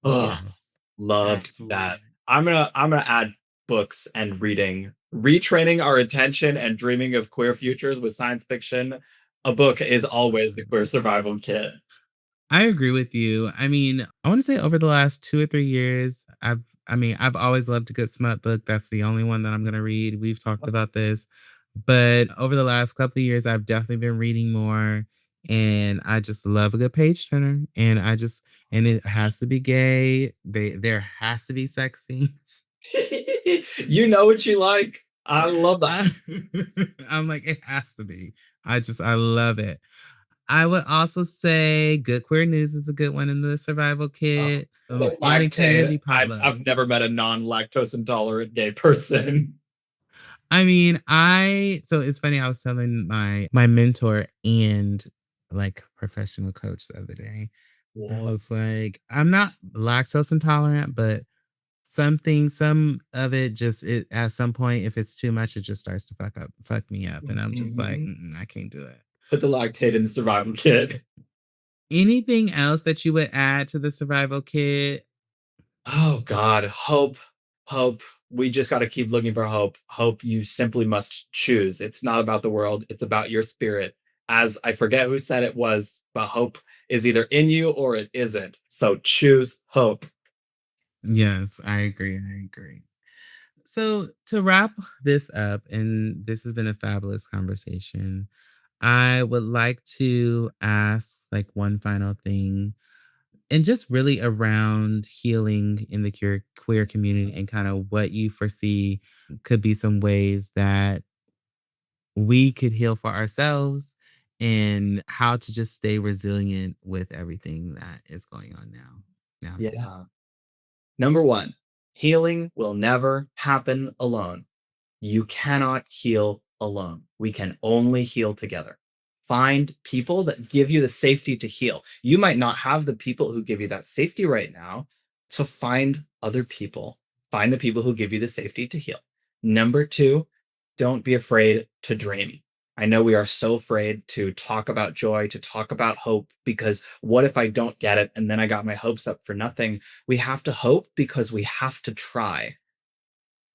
Ugh, Yes, loved that. absolutely. I'm gonna add books and reading. Retraining our attention and dreaming of queer futures with science fiction. A book is always the queer survival kit. I agree with you. I mean, I want to say over the last 2 or 3 years, I've always loved a good smut book. That's the only one that I'm going to read. We've talked about this, but over the last couple of years, I've definitely been reading more, and I just love a good page turner. And it has to be gay. There has to be sex scenes. You know what you like. I love that. I, I'm like, it has to be. I love it. I would also say Good Queer News is a good one in the survival kit. Don't Emily lactate. Kennedy I've never potlucks. met a non-lactose intolerant gay person. I mean, so it's funny. I was telling my mentor and like professional coach the other day. I was like, I'm not lactose intolerant, but some of it just it at some point, if it's too much, it just starts to fuck me up, and I'm just like, Mhm. I can't do it. Put the lactate in the survival kit. Anything else that you would add to the survival kit? Oh God, hope, hope. We just got to keep looking for hope. Hope you simply must choose. It's not about the world, it's about your spirit. As I forget who said it was, but hope is either in you or it isn't. So choose hope. Yes, I agree. I agree. So, to wrap this up, and this has been a fabulous conversation, I would like to ask like one final thing, and just really around healing in the queer community and kind of what you foresee could be some ways that we could heal for ourselves and how to just stay resilient with everything that is going on now nowadays. Yeah. Number one, healing will never happen alone. You cannot heal alone. We can only heal together. Find people that give you the safety to heal. You might not have the people who give you that safety right now. So find other people. Find the people who give you the safety to heal. Number two, don't be afraid to dream. I know we are so afraid to talk about joy, to talk about hope, because what if I don't get it and then I got my hopes up for nothing? We have to hope because we have to try.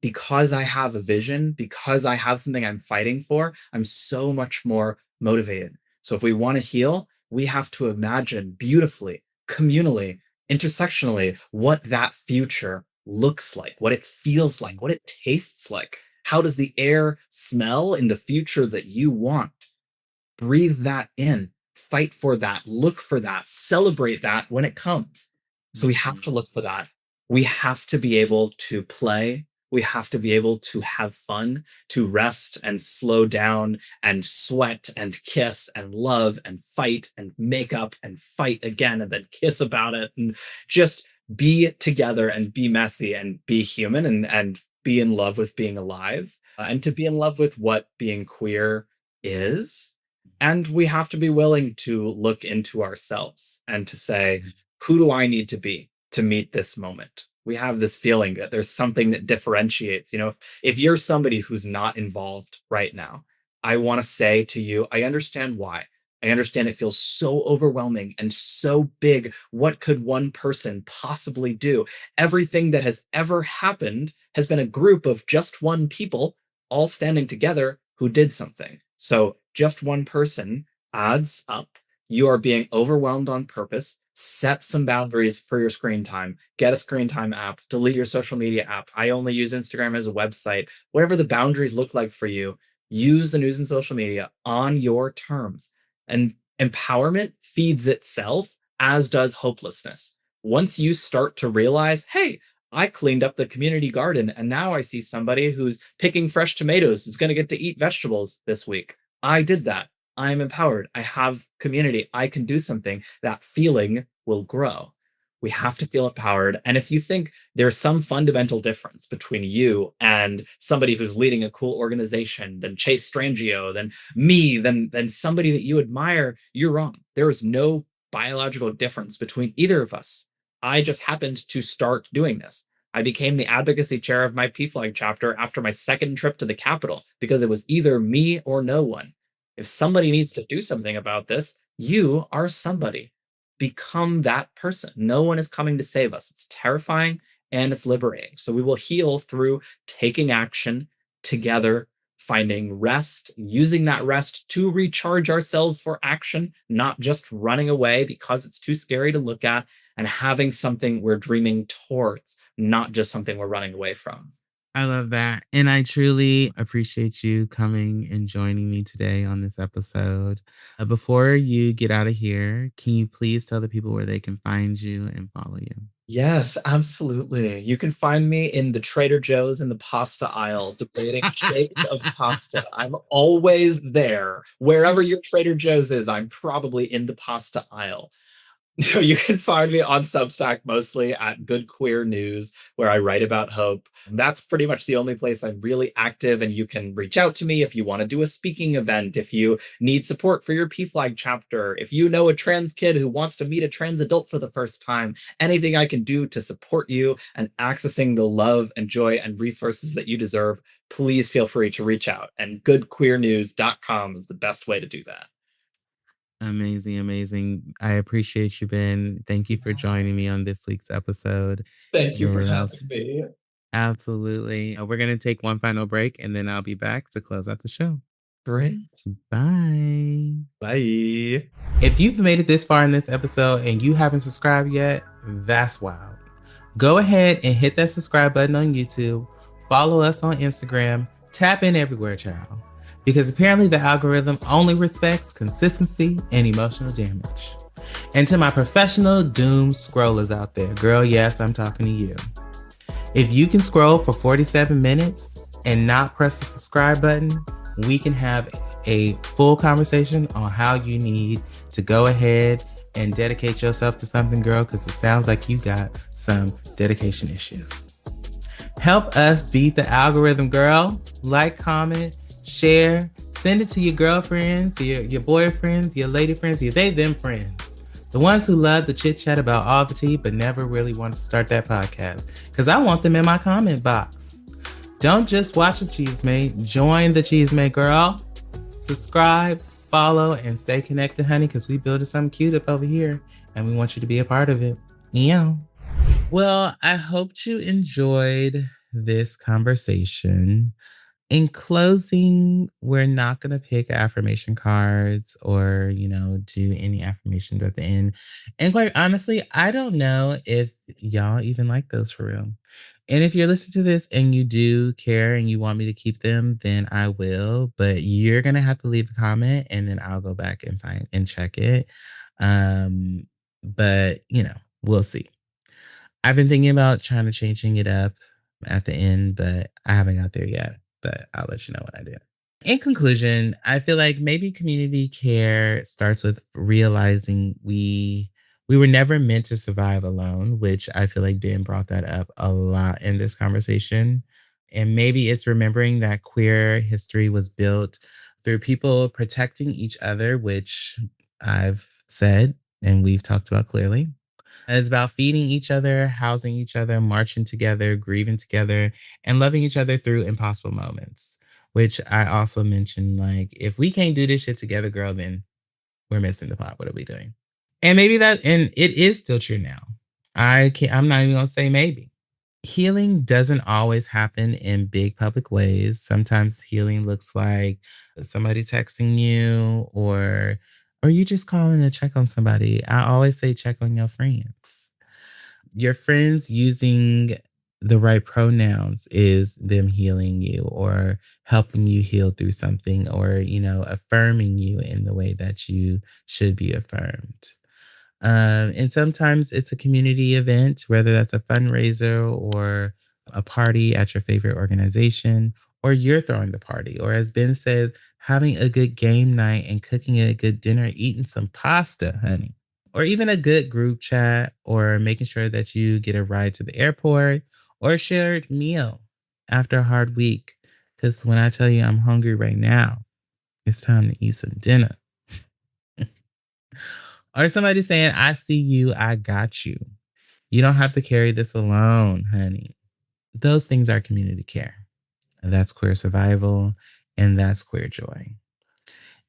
Because I have a vision, because I have something I'm fighting for, I'm so much more motivated. So if we want to heal, we have to imagine beautifully, communally, intersectionally what that future looks like, what it feels like, what it tastes like. How does the air smell in the future that you want? Breathe that in, fight for that, look for that, celebrate that when it comes. So we have Mhm. to look for that. We have to be able to play. We have to be able to have fun, to rest and slow down and sweat and kiss and love and fight and make up and fight again and then kiss about it and just be together and be messy and be human and be in love with being alive and to be in love with what being queer is. And we have to be willing to look into ourselves and to say, who do I need to be to meet this moment? We have this feeling that there's something that differentiates. If you're somebody who's not involved right now, I want to say to you, I understand why. I understand it feels so overwhelming and so big. What could one person possibly do? Everything that has ever happened has been a group of just one people all standing together who did something. So just one person adds up. You are being overwhelmed on purpose. Set some boundaries for your screen time. Get a screen time app. Delete your social media app. I only use Instagram as a website. Whatever the boundaries look like for you, use the news and social media on your terms. And empowerment feeds itself, as does hopelessness. Once you start to realize, hey, I cleaned up the community garden and now I see somebody who's picking fresh tomatoes who's going to get to eat vegetables this week. I did that. I'm empowered. I have community. I can do something. That feeling will grow. We have to feel empowered. And if you think there's some fundamental difference between you and somebody who's leading a cool organization, than Chase Strangio, than me, than somebody that you admire, you're wrong. There is no biological difference between either of us. I just happened to start doing this. I became the advocacy chair of my PFLAG chapter after my second trip to the Capitol because it was either me or no one. If somebody needs to do something about this, you are somebody. Become that person. No one is coming to save us. It's terrifying and it's liberating. So we will heal through taking action together, finding rest, using that rest to recharge ourselves for action, not just running away because it's too scary to look at, and having something we're dreaming towards, not just something we're running away from. I love that. And I truly appreciate you coming and joining me today on this episode. Before you get out of here, can you please tell the people where they can find you and follow you? Yes, absolutely. You can find me in the Trader Joe's in the pasta aisle debating shapes of pasta. I'm always there. Wherever your Trader Joe's is, I'm probably in the pasta aisle. So you can find me on Substack mostly at Good Queer News, where I write about hope. That's pretty much the only place I'm really active, and you can reach out to me if you want to do a speaking event, if you need support for your PFLAG chapter, if you know a trans kid who wants to meet a trans adult for the first time, anything I can do to support you and accessing the love and joy and resources that you deserve, please feel free to reach out. And goodqueernews.com is the best way to do that. Amazing, amazing. I appreciate you, Ben. Thank you for joining me on this week's episode. Thank you for having Yes, me. absolutely. We're going to take one final break and then I'll be back to close out the show. Great. Bye. Bye. If you've made it this far in this episode and you haven't subscribed yet, that's wild. Go ahead and hit that subscribe button on YouTube. Follow us on Instagram. Tap in everywhere, child. Because apparently the algorithm only respects consistency and emotional damage. And to my professional doom scrollers out there, girl, yes, I'm talking to you. If you can scroll for 47 minutes and not press the subscribe button, we can have a full conversation on how you need to go ahead and dedicate yourself to something, girl, because it sounds like you got some dedication issues. Help us beat the algorithm, girl. Like, comment, share, send it to your girlfriends, your boyfriends, your lady friends, your they, them friends. The ones who love the chit chat about all the tea, but never really want to start that podcast. Because I want them in my comment box. Don't just watch the Chisme, join the Chisme, girl. Subscribe, follow, and stay connected, honey, because we building something cute up over here, and we want you to be a part of it. Yeah. Well, I hope you enjoyed this conversation. In closing, we're not going to pick affirmation cards or, do any affirmations at the end. And quite honestly, I don't know if y'all even like those for real. And if you're listening to this and you do care and you want me to keep them, then I will. But you're going to have to leave a comment and then I'll go back and find and check it. But, we'll see. I've been thinking about trying to changing it up at the end, but I haven't got there yet. But I'll let you know when I do. In conclusion, I feel like maybe community care starts with realizing we were never meant to survive alone, which I feel like Ben brought that up a lot in this conversation. And maybe it's remembering that queer history was built through people protecting each other, which I've said and we've talked about clearly. And it's about feeding each other, housing each other, marching together, grieving together, and loving each other through impossible moments. Which I also mentioned, like, if we can't do this shit together, girl, then we're missing the plot. What are we doing? And and it is still true now. I'm not even gonna say maybe. Healing doesn't always happen in big public ways. Sometimes healing looks like somebody texting you or you just calling to check on somebody. I always say check on your friends. Your friends using the right pronouns is them healing you or helping you heal through something or, affirming you in the way that you should be affirmed. And sometimes it's a community event, whether that's a fundraiser or a party at your favorite organization, or you're throwing the party, or as Ben says, having a good game night and cooking a good dinner, eating some pasta, honey, or even a good group chat, or making sure that you get a ride to the airport or a shared meal after a hard week. Because when I tell you I'm hungry right now, it's time to eat some dinner. Or somebody saying, I see you, I got you. You don't have to carry this alone, honey. Those things are community care. And that's queer survival and that's queer joy.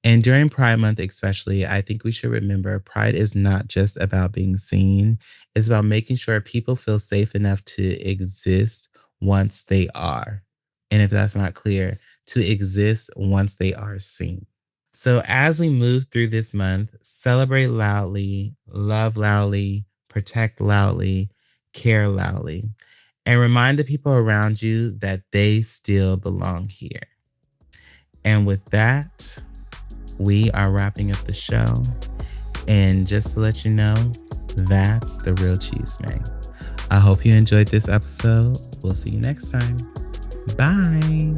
And during Pride Month, especially, I think we should remember Pride is not just about being seen, it's about making sure people feel safe enough to exist once they are. And if that's not clear, to exist once they are seen. So as we move through this month, celebrate loudly, love loudly, protect loudly, care loudly, and remind the people around you that they still belong here. And with that, we are wrapping up the show. And just to let you know, that's the real Chisme. I hope you enjoyed this episode. We'll see you next time. Bye.